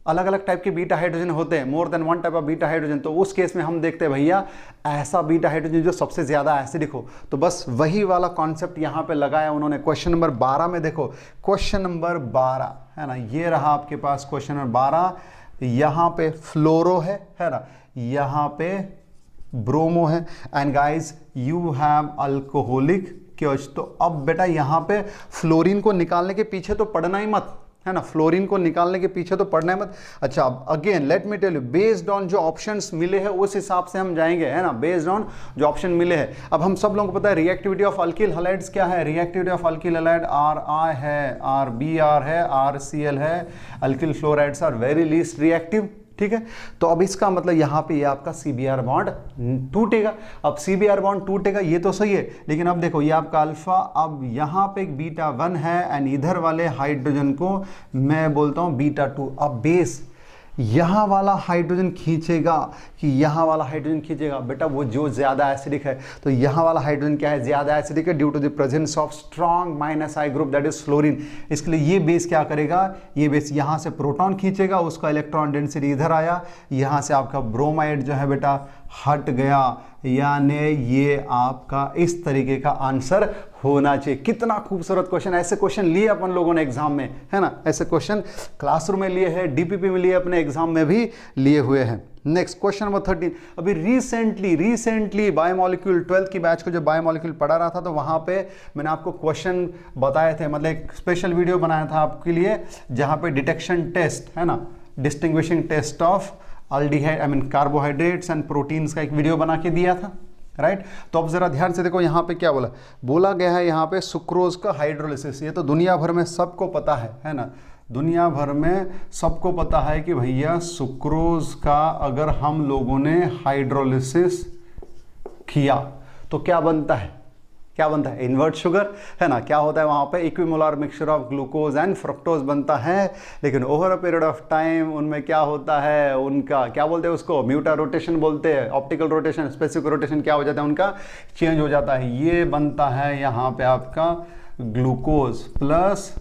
अलग अलग टाइप के बीटा हाइड्रोजन होते हैं, more than one type of beta hydrogen. तो उस केस में हम देखते हैं भैया ऐसा बीटा हाइड्रोजन जो सबसे ज्यादा एसिडिक हो। तो बस वही वाला कॉन्सेप्ट यहां पे लगाया उन्होंने क्वेश्चन नंबर 12 में। देखो क्वेश्चन नंबर 12 है ना, ये रहा आपके पास क्वेश्चन नंबर 12। यहां पे फ्लोरो है ना, यहां पे ब्रोमो है and guys you have alcoholic क्योच। तो अब बेटा यहां पे फ्लोरीन को निकालने के पीछे तो पड़ना ही मत, है ना, फ्लोरीन को निकालने के पीछे तो पड़ना है मत। अच्छा अब again let me tell you, based on जो ऑप्शंस मिले हैं उस हिसाब से हम जाएंगे, है ना, बेस्ड ऑन जो ऑप्शन मिले हैं। अब हम सब लोगों को पता है रिएक्टिविटी ऑफ अल्किल हैलाइड्स क्या है, reactivity of alkyl halide RI है, RBr है, RCl है। Alkyl fluorides are very least reactive, ठीक है। तो अब इसका मतलब यहां पे ये आपका CBr बॉन्ड टूटेगा। अब CBr बॉन्ड टूटेगा ये तो सही है, लेकिन अब देखो ये आपका अल्फा, अब यहां पे एक बीटा 1 है एंड इधर वाले हाइड्रोजन को मैं बोलता हूं बीटा 2। अब बेस यहां वाला हाइड्रोजन खींचेगा कि यहां वाला हाइड्रोजन खींचेगा, बेटा वो जो ज्यादा एसिडिक है। तो यहां वाला हाइड्रोजन क्या है, ज्यादा एसिडिक है due to the presence of strong -I group that is fluorine. इसके लिए ये बेस क्या करेगा, ये बेस यहां से प्रोटॉन खींचेगा, उसका इलेक्ट्रॉन डेंसिटी इधर आया, यहां से आपका ब्रोमाइड जो है बेटा हट गया, यानी ये आपका इस तरीके का आंसर होना चाहिए। कितना खूबसूरत क्वेश्चन, ऐसे क्वेश्चन लिए अपन लोगों ने एग्जाम में, है ना, ऐसे क्वेश्चन क्लासरूम में लिए हैं, DPP में लिए, अपने एग्जाम में भी लिए हुए हैं। Next question number 13। अभी रिसेंटली बायोमोलिक्यूल 12th की बैच को जो बायोमोलिक्यूल पढ़ा रहा था तो वहां पे मैंने आपको क्वेश्चन बताए थे, मतलब एक स्पेशल वीडियो बनाया था आपके लिए जहां पे डिटेक्शन टेस्ट, है ना, distinguishing test of aldehyde carbohydrates and proteins का एक वीडियो बना के दिया था, राइट। तो अब जरा ध्यान से देखो यहाँ पे क्या बोला गया है यहाँ पे सुक्रोज का हाइड्रोलिसिस। ये तो दुनिया भर में सबको पता है ना, दुनिया भर में सबको पता है कि भैया सुक्रोज का अगर हम लोगों ने हाइड्रोलिसिस किया तो क्या बनता है, इन्वर्ट शुगर, है ना। क्या होता है वहां पे, equimolar mixture of glucose and fructose बनता है, लेकिन over a period of time उनमें क्या होता है, उनका क्या बोलते हैं उसको, म्यूटा रोटेशन बोलते हैं, ऑप्टिकल रोटेशन, स्पेसिफिक रोटेशन क्या हो जाता है उनका, चेंज हो जाता है। ये बनता है यहाँ पे आपका ग्लूकोज प्लस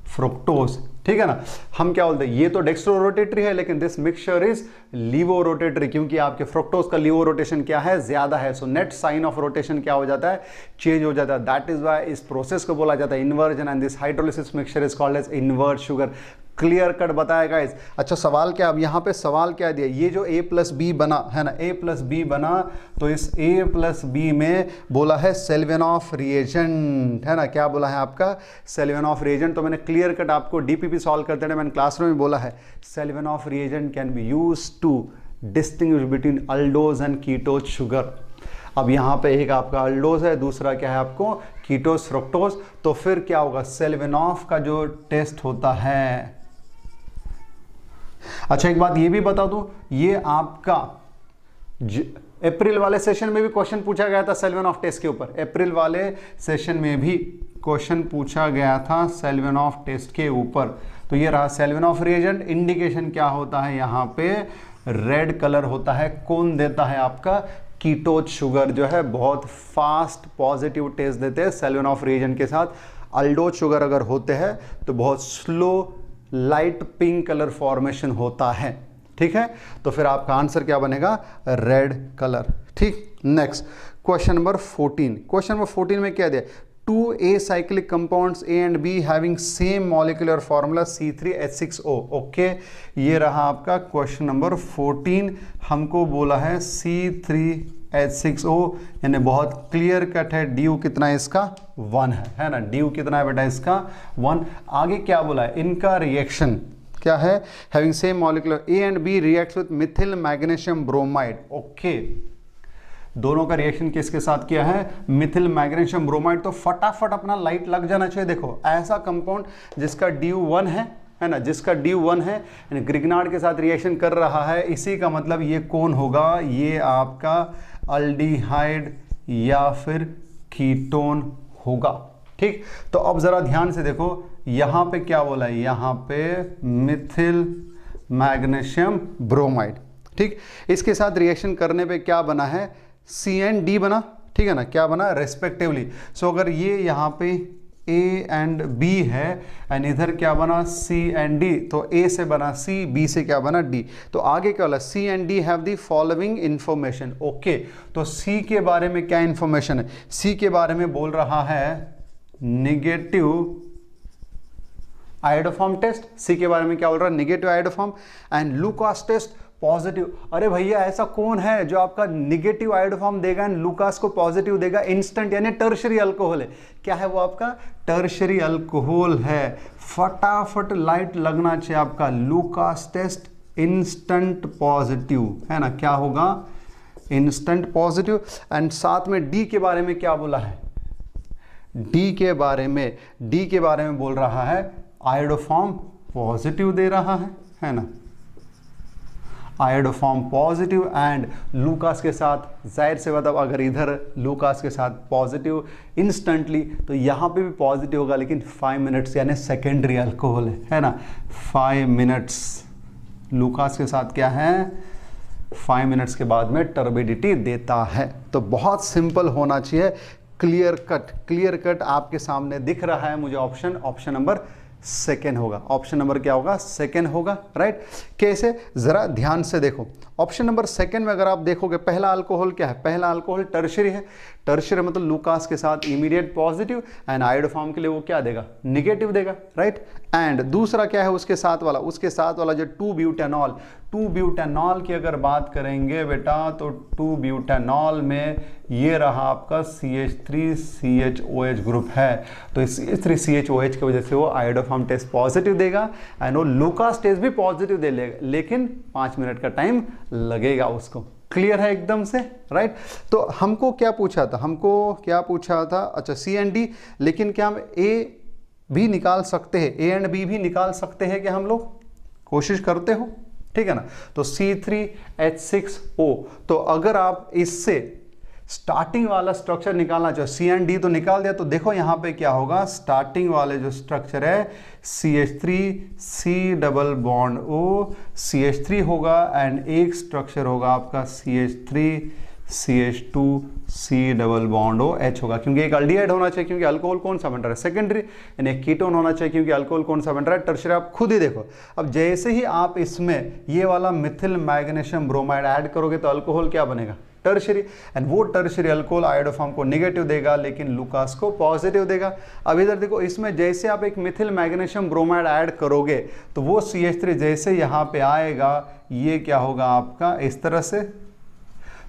फ्रुक्टोज, ठीक है ना। हम क्या बोलते हैं, ये तो डेक्स्ट्रो रोटेटरी है, लेकिन this mixture is laevo rotatory, क्योंकि आपके फ्रुक्टोज का लीवो रोटेशन क्या है, ज्यादा है। So net sign of rotation क्या हो जाता है, चेंज हो जाता है। दैट इज व्हाई इस प्रोसेस को बोला जाता है inversion and this hydrolysis mixture is called as invert sugar. Clear cut बताएगा इस। अच्छा सवाल क्या, अब यहाँ पे सवाल क्या दिया, ये जो A+B बना है ना, A+B बना, तो इस A+B में बोला है सेल्वेनॉफ रिएजेंट, है ना। क्या बोला है आपका, सेल्वेनॉफ रिएजेंट। तो मैंने क्लियर कट आपको DPP सॉल्व करते हैं, मैंने क्लासरूम में बोला है Seliwanoff reagent can be use to distinguish between aldose and ketose sugar. अब यहाँ पे एक आपका अल्डोज है, दूसरा क्या है आपको कीटोज फ्रुक्टोज। तो फिर क्या होगा, सेल्वेनॉफ का जो टेस्ट होता है। अच्छा एक बात ये भी बता दूं, ये आपका अप्रैल वाले सेशन में भी क्वेश्चन पूछा गया था सेल्वेनॉफ टेस्ट के ऊपर। अप्रैल वाले सेशन में भी क्वेश्चन पूछा गया था सेल्वेनॉफ टेस्ट के ऊपर। तो ये रहा सेल्वेनॉफ रिएजेंट। इंडिकेशन क्या होता है, यहाँ पे रेड कलर होता है, कौन देता है आपका कीटोज शुगर, जो है बहुत फास्ट पॉजिटिव टेस्ट देते हैं सेल्वेनॉफ रिएजेंट के साथ। अल्डोज शुगर अगर होते हैं तो बहुत slow light pink colour formation होता है, ठीक है। तो फिर आपका आंसर क्या बनेगा, रेड कलर, ठीक। Next question number 14। Question number 14 में क्या दिया, 2 acyclic compounds A and B having same molecular formula C3H6O। Okay, ये रहा आपका क्वेश्चन नंबर 14। हमको बोला है C3H6O, यानी बहुत क्लियर कट है, ड्यू कितना है इसका 1 है ना, ड्यू कितना है बेटा इसका 1। आगे क्या बोला है, इनका रिएक्शन क्या है, having same molecular A and B reacts with Mithil magnesium bromide. Okay, दोनों का रिएक्शन किसके साथ किया है, मिथिल मैग्नीशियम ब्रोमाइड। तो फटाफट अपना लाइट लग जाना चाहिए। देखो ऐसा कंपाउंड जिसका ड्यू 1 है ना, जिसका ड्यू 1 है, ग्रिग्नार्ड के साथ रिएक्शन कर रहा है, इसी का मतलब ये कौन होगा, ये आपका अल्डिहाइड या फिर कीटोन होगा, ठीक। तो अब जरा ध्यान से देखो, यहां पे क्या बोला है, यहां पे मिथिल मैग्नीशियम ब्रोमाइड, ठीक। इसके साथ रिएक्शन करने पे क्या बना है, CND बना, ठीक है ना, क्या बना रेस्पेक्टिवली। सो अगर ये यहाँ पे A and B है एंड इधर क्या बना C and D, तो A से बना C, B से क्या बना D। तो आगे क्या बोला, C and D have the following information. Okay, तो C के बारे में क्या इंफॉर्मेशन है, C के बारे में बोल रहा है निगेटिव आयोडोफॉर्म टेस्ट। C के बारे में क्या बोल रहा है, negative iodoform. And Lucas test positive. अरे भैया ऐसा कौन है जो आपका निगेटिव आयोडोफॉर्म देगा एंड लुकास को पॉजिटिव देगा, इंस्टेंट यानी टर्शरी अल्कोहल है। क्या है वो आपका टर्शरी अल्कोहल है। फटाफट लाइट लगना चाहिए आपका, लुकास टेस्ट इंस्टेंट पॉजिटिव है ना, क्या होगा इंस्टेंट पॉजिटिव। एंड साथ में डी के बारे में क्या बोला है, डी के बारे में बोल रहा है आयोडोफॉर्म पॉजिटिव दे रहा है ना, आयोडोफॉर्म पॉजिटिव। एंड लुकास के साथ जाहिर से मतलब अगर इधर लुकास के साथ पॉजिटिव इंस्टेंटली, तो यहाँ पे भी पॉजिटिव होगा, लेकिन 5 मिनट्स यानी सेकेंडरी अल्कोहल है ना, 5 मिनट्स लुकास के साथ क्या है, 5 मिनट्स के बाद में टर्बिडिटी देता है। तो बहुत सिंपल होना चाहिए, क्लियर कट आपके सामने दिख रहा है मुझे ऑप्शन नंबर सेकेंड होगा। ऑप्शन नंबर क्या होगा, सेकेंड होगा, राइट। कैसे, जरा ध्यान से देखो, ऑप्शन नंबर सेकेंड में अगर आप देखोगे, पहला अल्कोहल क्या है, पहला अल्कोहल टर्शरी है। टर्शरी मतलब लुकास के साथ इमीडिएट पॉजिटिव एंड आयोडोफॉर्म के लिए वो क्या देगा, निगेटिव देगा, राइट। एंड दूसरा क्या है उसके साथ वाला जो 2 ब्यूटेनॉल की अगर बात करेंगे बेटा, तो 2 ब्यूटेनॉल में ये रहा आपका CH3CHOH ग्रुप है। तो इस CH3CHOH की वजह से वो आयोडोफॉर्म टेस्ट पॉजिटिव देगा एंड वो लुकास टेस्ट भी पॉजिटिव दे लेगा, लेकिन 5 मिनट का टाइम लगेगा उसको। क्लियर है एकदम से, राइट। तो हमको क्या पूछा था, अच्छा CND, लेकिन क्या हम A भी निकाल सकते हैं, A एंड B भी निकाल सकते हैं, क्या हम लोग कोशिश करते हो, ठीक है ना। तो C3H6O, तो अगर आप इससे स्टार्टिंग वाला स्ट्रक्चर निकालना चाहो, CND तो निकाल दिया, तो देखो यहां पे क्या होगा, स्टार्टिंग वाले जो स्ट्रक्चर है CH3C double bond O CH3 होगा एंड एक स्ट्रक्चर होगा आपका CH3CH2C double bond O H होगा, क्योंकि एक अल्डिहाइड होना चाहिए, क्योंकि अल्कोहल कौन सा बन रहा है, सेकेंडरी। यानी कीटोन होना चाहिए, क्योंकि अल्कोहल कौन सा बन रहा है, टर्शरी। आप खुद ही देखो, अब जैसे ही आप इसमें ये वाला मिथिल मैग्नीशियम ब्रोमाइड ऐड करोगे तो अल्कोहल क्या बनेगा, टर्शरी। एंड वो टर्शरी अल्कोहल आयोडोफॉर्म को नेगेटिव देगा, लेकिन लुकास को पॉजिटिव देगा। अब इधर देखो, इसमें जैसे आप एक मिथिल मैग्नीशियम ब्रोमाइड ऐड करोगे तो वो CH3 जैसे यहाँ पे आएगा, ये क्या होगा आपका इस तरह से,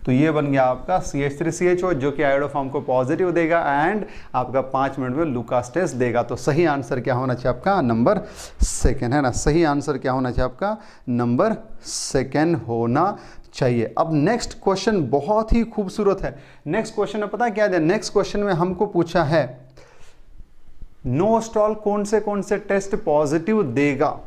तो ये बन गया आपका CH3CHO, जो कि आयोडोफॉर्म को पॉजिटिव देगा एंड आपका 5 मिनट में लुकास टेस्ट देगा। तो सही आंसर क्या होना चाहिए आपका, नंबर सेकेंड, है ना। सही आंसर क्या होना चाहिए आपका, नंबर सेकेंड होना चाहिए। अब नेक्स्ट क्वेश्चन बहुत ही खूबसूरत है। नेक्स्ट क्वेश्चन में पता है क्या है, नेक्स्ट क्वेश्चन में हमको पूछा है नोस्ट्रॉल कौन से टेस्ट पॉजिटिव देगा।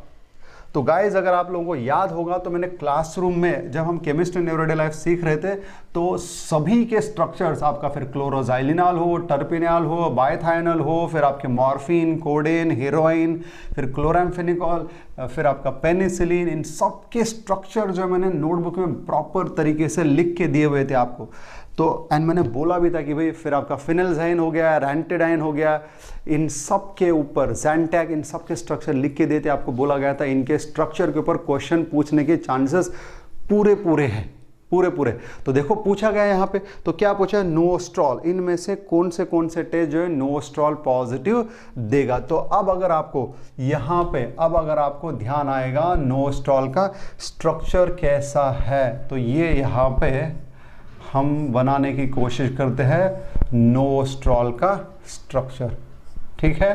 तो गाइज अगर आप लोगों को याद होगा तो मैंने क्लासरूम में जब हम केमिस्ट्री इन एवरीडे लाइफ सीख रहे थे तो सभी के स्ट्रक्चर्स, आपका फिर क्लोरोजाइलिनॉल हो, टर्पिनॉल हो, बायथाइनल हो, फिर आपके मॉर्फिन, कोडेन, हीरोइन, फिर क्लोराम्फेनिकॉल, फिर आपका पेनिसिलिन, इन सब के स्ट्रक्चर जो मैंने नोटबुक में प्रॉपर तरीके से लिख के दिए हुए थे आपको। तो एंड मैंने बोला भी था कि भाई फिर आपका फिनाइलजाइन हो गया, रैंटेडाइन हो गया, इन सब के ऊपर ज़ैंटैक, इन सब के स्ट्रक्चर लिख के देते आपको बोला गया था। इनके स्ट्रक्चर के ऊपर क्वेश्चन पूछने के चांसेस पूरे हैं, पूरे। तो देखो पूछा गया यहाँ पे, तो क्या पूछा? नोस्ट्रॉल, इनमें से कौन से टेस्ट जो है नोस्ट्रॉल पॉजिटिव देगा। तो अब अगर आपको यहाँ पे अगर आपको ध्यान आएगा नोस्ट्रॉल का स्ट्रक्चर कैसा है, तो ये यहाँ पे हम बनाने की कोशिश करते हैं नोस्ट्रॉल का स्ट्रक्चर, ठीक है।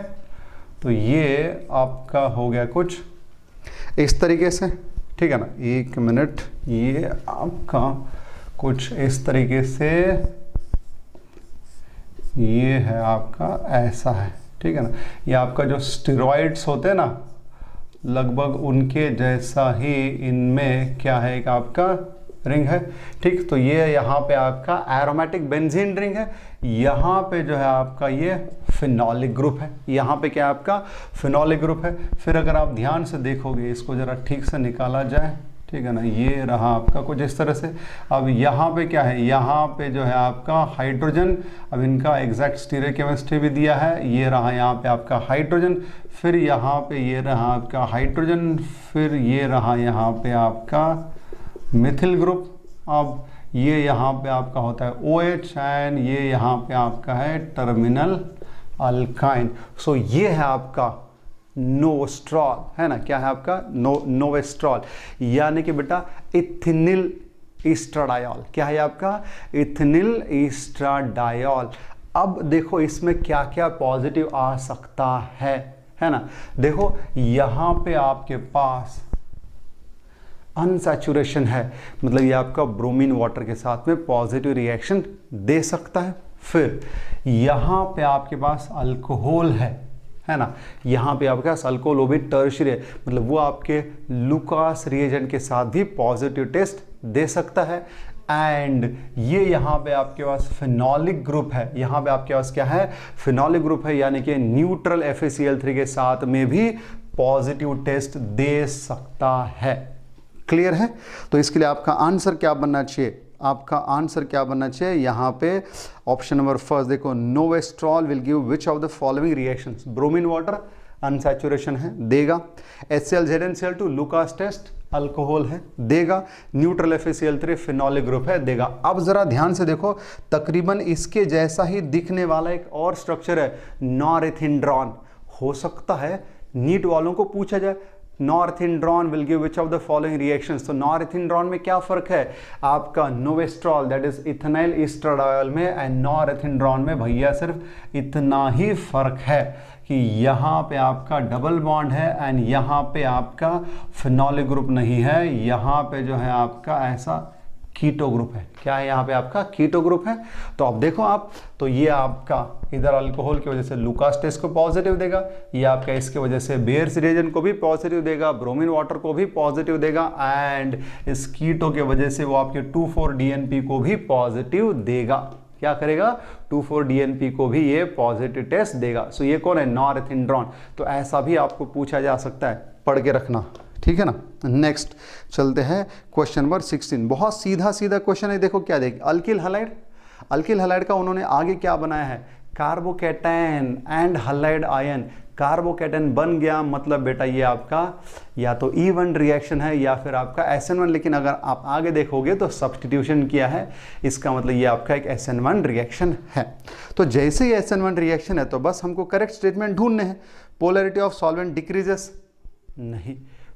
तो ये आपका हो गया कुछ इस तरीके से, ठीक है ना। एक मिनट, ये आपका कुछ इस तरीके से, ये है आपका ऐसा है, ठीक है ना। ये आपका जो स्टेरॉइड्स होते हैं ना, लगभग उनके जैसा ही इनमें क्या है, एक आपका रिंग है, ठीक। तो ये यहाँ पे आपका एरोमेटिक बेंजीन रिंग है, यहाँ पे जो है आपका ये फिनोलिक ग्रुप है, यहाँ पे क्या आपका फिनोलिक ग्रुप है। फिर अगर आप ध्यान से देखोगे, इसको जरा ठीक से निकाला जाए, ठीक है ना, ये रहा आपका कुछ इस तरह से। अब यहाँ पे क्या है, यहाँ पे जो है आपका हाइड्रोजन, अब इनका एग्जैक्ट स्टीरियोकेमिस्ट्री भी दिया है, ये रहा यहाँ पे आपका हाइड्रोजन, फिर यहाँ पे ये रहा आपका हाइड्रोजन, फिर ये रहा यहाँ पे आपका मिथिल ग्रुप। अब ये यहाँ पे आपका होता है OH एंड ये यहाँ पे आपका है टर्मिनल अल्काइन। सो ये है आपका नोस्ट्रॉल, है ना। क्या है आपका नोवेस्ट्रॉल, यानी कि बेटा इथिनिल एस्ट्राडायोल। क्या है आपका इथिनिल एस्ट्राडायोल। अब देखो इसमें क्या क्या पॉजिटिव आ सकता है ना। देखो यहाँ पे आपके पास अनसैचुरेशन है, मतलब ये आपका ब्रोमीन वाटर के साथ में पॉजिटिव रिएक्शन दे सकता है। फिर यहाँ पे आपके पास अल्कोहल है ना, यहाँ पे आपके पास अल्कोहल, वो भी टर्शियरी है, मतलब वो आपके लुकास रिएजेंट के साथ भी पॉजिटिव टेस्ट दे सकता है। एंड ये यहाँ पे आपके पास फिनोलिक ग्रुप है, यहाँ पे आपके पास क्या है, फिनोलिक ग्रुप है, यानी कि न्यूट्रल FeCl3 के साथ में भी पॉजिटिव टेस्ट दे सकता है। क्लियर है। तो इसके लिए आपका आंसर क्या बनना चाहिए, आपका आंसर क्या बनना चाहिए, यहाँ पे ऑप्शन नंबर फर्स्ट देखो, novestrol will give which of the following reactions. Bromine water unsaturation है, देगा। HCl(ZnCl2) लुकास टेस्ट अल्कोहल है, देगा। न्यूट्रल FeCl3 फिनोलिक ग्रुप है, देगा। अब जरा ध्यान से देखो, तकरीबन इसके जैसा ही दिखने वाला एक और स्ट्रक्चर है नॉरेथिंड्रॉन। हो सकता है नीट वालों को पूछा जाए norethindrone will give which of the following reactions. तो नॉरेथिंड्रॉन में क्या फर्क है, आपका novestrol that is ethinyl estradiol में एंड नॉरेथिंड्रॉन में भैया सिर्फ इतना ही फर्क है कि यहाँ पे आपका डबल बॉन्ड है एंड यहाँ पे आपका फिनोलिक ग्रुप नहीं है, यहाँ पे जो है आपका ऐसा कीटो ग्रुप है। क्या है यहाँ पे आपका कीटो ग्रुप है। तो अब देखो आप, तो ये आपका इधर अल्कोहल की वजह से लुकास टेस्ट को पॉजिटिव देगा, ये आपका इसके वजह से बेयर्स रिएजेंट को भी पॉजिटिव देगा, ब्रोमीन वाटर को भी पॉजिटिव देगा एंड इस कीटो के वजह से वो आपके 2,4-DNP को भी पॉजिटिव देगा। क्या करेगा, 2,4-DNP को भी ये पॉजिटिव टेस्ट देगा। सो ये कौन है, नॉरेथिंड्रॉन। तो ऐसा भी आपको पूछा जा सकता है, पढ़ के रखना, ठीक है ना। नेक्स्ट चलते हैं क्वेश्चन नंबर 16। बहुत सीधा क्वेश्चन है, देखो क्या देख, अल्किल हलाइड का उन्होंने आगे क्या बनाया है, carbocation and halide ion. Carbocation बन गया, मतलब बेटा ये आपका या तो E1 रिएक्शन है या फिर आपका SN1, लेकिन अगर आप आगे देखोगे तो सब्स्टिट्यूशन किया है, इसका मतलब ये आपका एक SN1 रिएक्शन है। तो जैसे ही SN1 रिएक्शन है तो बस हमको करेक्ट स्टेटमेंट ढूंढने हैं। पोलैरिटी ऑफ सॉल्वेंट डिक्रीजेस, नहीं।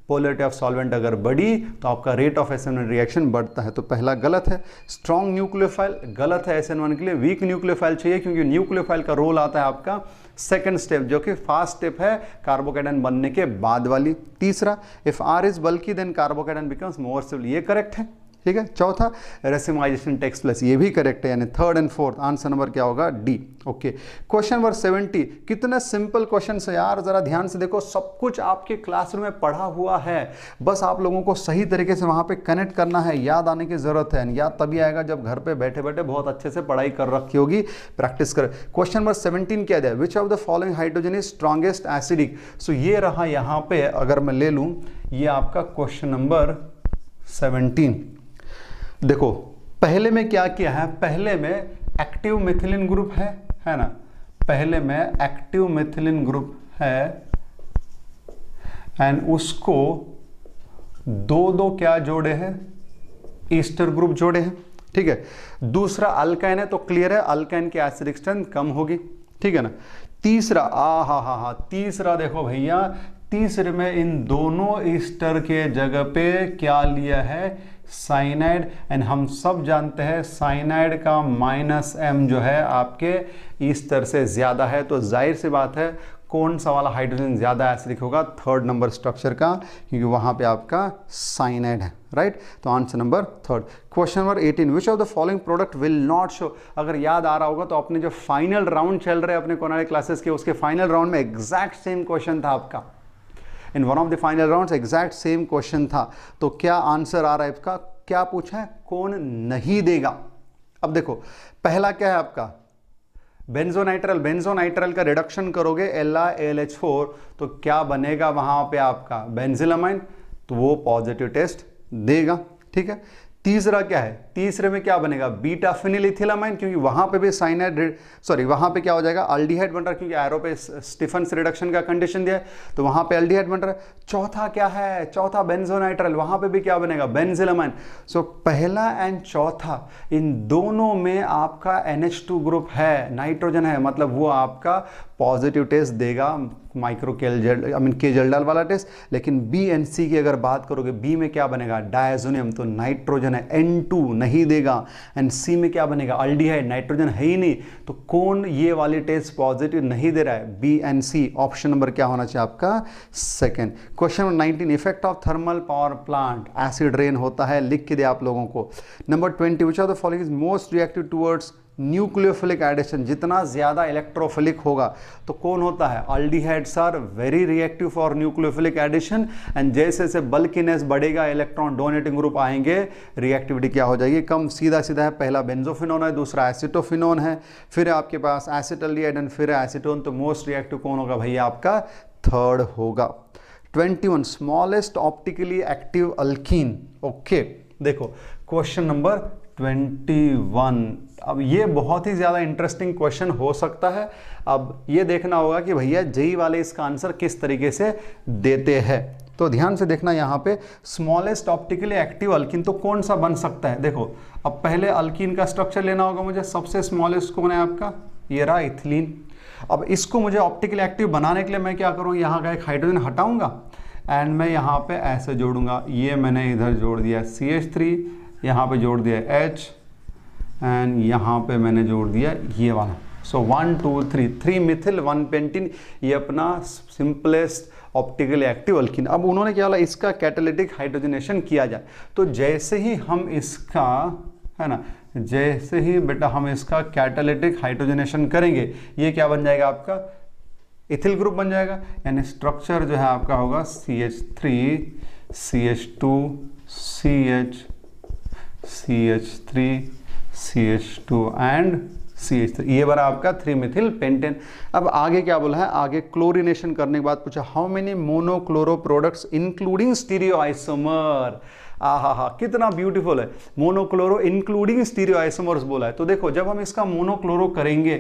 पोलैरिटी ऑफ सॉल्वेंट अगर बढ़ी तो आपका रेट ऑफ SN1 रिएक्शन बढ़ता है, तो पहला गलत है। स्ट्रॉन्ग न्यूक्लियोफाइल गलत है SN1 के लिए, वीक न्यूक्लियोफाइल चाहिए, क्योंकि न्यूक्लियोफाइल का रोल आता है आपका सेकंड स्टेप, जो कि फास्ट स्टेप है कार्बोकैटायन बनने के बाद वाली। तीसरा, if R is bulky then carbocation becomes more stable, ये करेक्ट है। ठीक है। चौथा रेसिमाइजेशन टेक्स प्लेस, ये भी करेक्ट है, यानी third and fourth answer number क्या होगा डी। ओके, क्वेश्चन नंबर 70, कितना सिंपल क्वेश्चन है यार, जरा ध्यान से देखो, सब कुछ आपके क्लासरूम में पढ़ा हुआ है, बस आप लोगों को सही तरीके से वहां पे कनेक्ट करना है, याद आने की जरूरत है। याद तभी आएगा जब घर पे बैठे बैठे बहुत अच्छे से पढ़ाई कर रखी होगी, प्रैक्टिस कर। क्वेश्चन नंबर 17 क्या दिया, which of the following hydrogen is strongest acidic. So ये रहा यहाँ पे, अगर मैं ले लूं ये आपका क्वेश्चन नंबर 17। देखो पहले में क्या किया है, पहले में एक्टिव मिथिलिन ग्रुप है ना, पहले में एक्टिव मिथिलिन ग्रुप है एंड उसको दो क्या जोड़े हैं, ईस्टर ग्रुप जोड़े हैं, ठीक है। दूसरा अल्काइन है तो क्लियर है अल्काइन की एसिडिक स्ट्रेंथ कम होगी, ठीक है ना। तीसरा हा तीसरा देखो भैया, तीसरे में इन दोनों ईस्टर के जगह पे क्या लिया है, साइनाइड, एंड हम सब जानते हैं साइनाइड का -m जो है आपके ईस्टर से ज्यादा है, तो जाहिर सी बात है कौन सा वाला हाइड्रोजन ज्यादा एसिडिक होगा, थर्ड नंबर स्ट्रक्चर का, क्योंकि वहां पे आपका साइनाइड है, राइट। तो answer number third. Question number 18, which of the following product will not show. अगर याद आ रहा होगा तो अपने जो फाइनल राउंड चल रहे हैं अपने कोनारे क्लासेस के, उसके फाइनल राउंड में एग्जैक्ट सेम क्वेश्चन था आपका, in one of the final rounds exact same question था। तो क्या आंसर आ रहा है इसका, क्या पूछा है, कौन नहीं देगा। अब देखो पहला क्या है आपका बेंजोनाइट्रल, बेंजोनाइट्रल का रिडक्शन करोगे LiAlH4 तो क्या बनेगा वहां पे आपका बेंजिलामाइन, तो वो पॉजिटिव टेस्ट देगा, ठीक है। तीसरा क्या है, तीसरे में क्या बनेगा बीटा फिनिल इथिलामाइन, क्योंकि वहां पे भी साइनाइड सॉरी वहां पे क्या हो जाएगा अल्डिहाइड बन रहा है, क्योंकि एरो पे स्टीफन्स रिडक्शन का कंडीशन दिया है तो वहां पे अल्डिहाइड बन रहा है। चौथा क्या है, चौथा बेंजोनाइट्रल, वहां पे भी क्या बनेगा बेंजिलामाइन। सो पहला एंड चौथा इन दोनों में आपका NH2 ग्रुप है, नाइट्रोजन है, मतलब वो आपका पॉजिटिव टेस्ट देगा, माइक्रो केजल्डाल वाला टेस्ट। लेकिन बी एंड सी की अगर बात करोगे, बी में क्या बनेगा डायजोनियम, तो नाइट्रोजन है, N2 नहीं देगा, एंड सी में क्या बनेगा अल्डिहाइड, नाइट्रोजन है ही नहीं, तो कौन ये वाली टेस्ट पॉजिटिव नहीं दे रहा है, B and C. Option number क्या होना चाहिए आपका second. Question number 19, effect of thermal power plant, acid rain होता है, लिख के दे आप लोगों को। Number 20, which of the following is most reactive towards nucleophilic addition, जितना ज्यादा इलेक्ट्रोफिलिक होगा तो कौन होता है aldehydes are very reactive for nucleophilic addition, and जैसे जैसे बल्किनेस बढ़ेगा इलेक्ट्रॉन डोनेटिंग ग्रुप आएंगे, रिएक्टिविटी क्या हो जाएगी कम, सीधा सीधा है, पहला बेंजोफिनोन है, दूसरा एसिटोफिनोन है, फिर आपके पास एसिटल्डिहाइड एंड फिर एसीटोन, तो मोस्ट रिएक्टिव कौन होगा भैया आपका थर्ड होगा। 21, smallest optically active alkyne. Okay देखो क्वेश्चन नंबर 21, अब ये बहुत ही ज़्यादा इंटरेस्टिंग क्वेश्चन हो सकता है। अब ये देखना होगा कि भैया जेई वाले इसका आंसर किस तरीके से देते हैं, तो ध्यान से देखना यहाँ पे स्मॉलेस्ट ऑप्टिकली एक्टिव अल्कीन तो कौन सा बन सकता है। देखो अब पहले अल्कीन का स्ट्रक्चर लेना होगा मुझे, सबसे स्मॉलेस्ट कौन है आपका, ये रहा इथिलीन। अब इसको मुझे ऑप्टिकली एक्टिव बनाने के लिए मैं क्या करूँ, यहाँ का एक हाइड्रोजन हटाऊंगा एंड मैं यहाँ पे ऐसे जोड़ूंगा, ये मैंने इधर जोड़ दिया CH3, यहाँ पे जोड़ दिया H एंड यहाँ पे मैंने जोड़ दिया ये वाला। सो 1 2 3 मिथिल 1 पेंटिन, ये अपना सिंपलेस्ट ऑप्टिकली एक्टिव अल्कीन। अब उन्होंने क्या बोला, इसका कैटालिटिक हाइड्रोजनेशन किया जाए, तो जैसे ही हम इसका है ना, जैसे ही बेटा हम इसका कैटालिटिक हाइड्रोजनेशन करेंगे, ये क्या बन जाएगा आपका इथिल ग्रुप बन जाएगा, यानी स्ट्रक्चर जो है आपका होगा CH3 CH2 CH3 CH2 and CH3, ये बार आपका 3 मिथिल पेंटेन। अब आगे क्या बोला है, आगे क्लोरीनेशन करने के बाद पूछा how many monochloro products including stereo isomer. आहा कितना ब्यूटीफुल है, मोनोक्लोरो इंक्लूडिंग स्टीरियो आइसोमर्स बोला है। तो देखो जब हम इसका मोनोक्लोरो करेंगे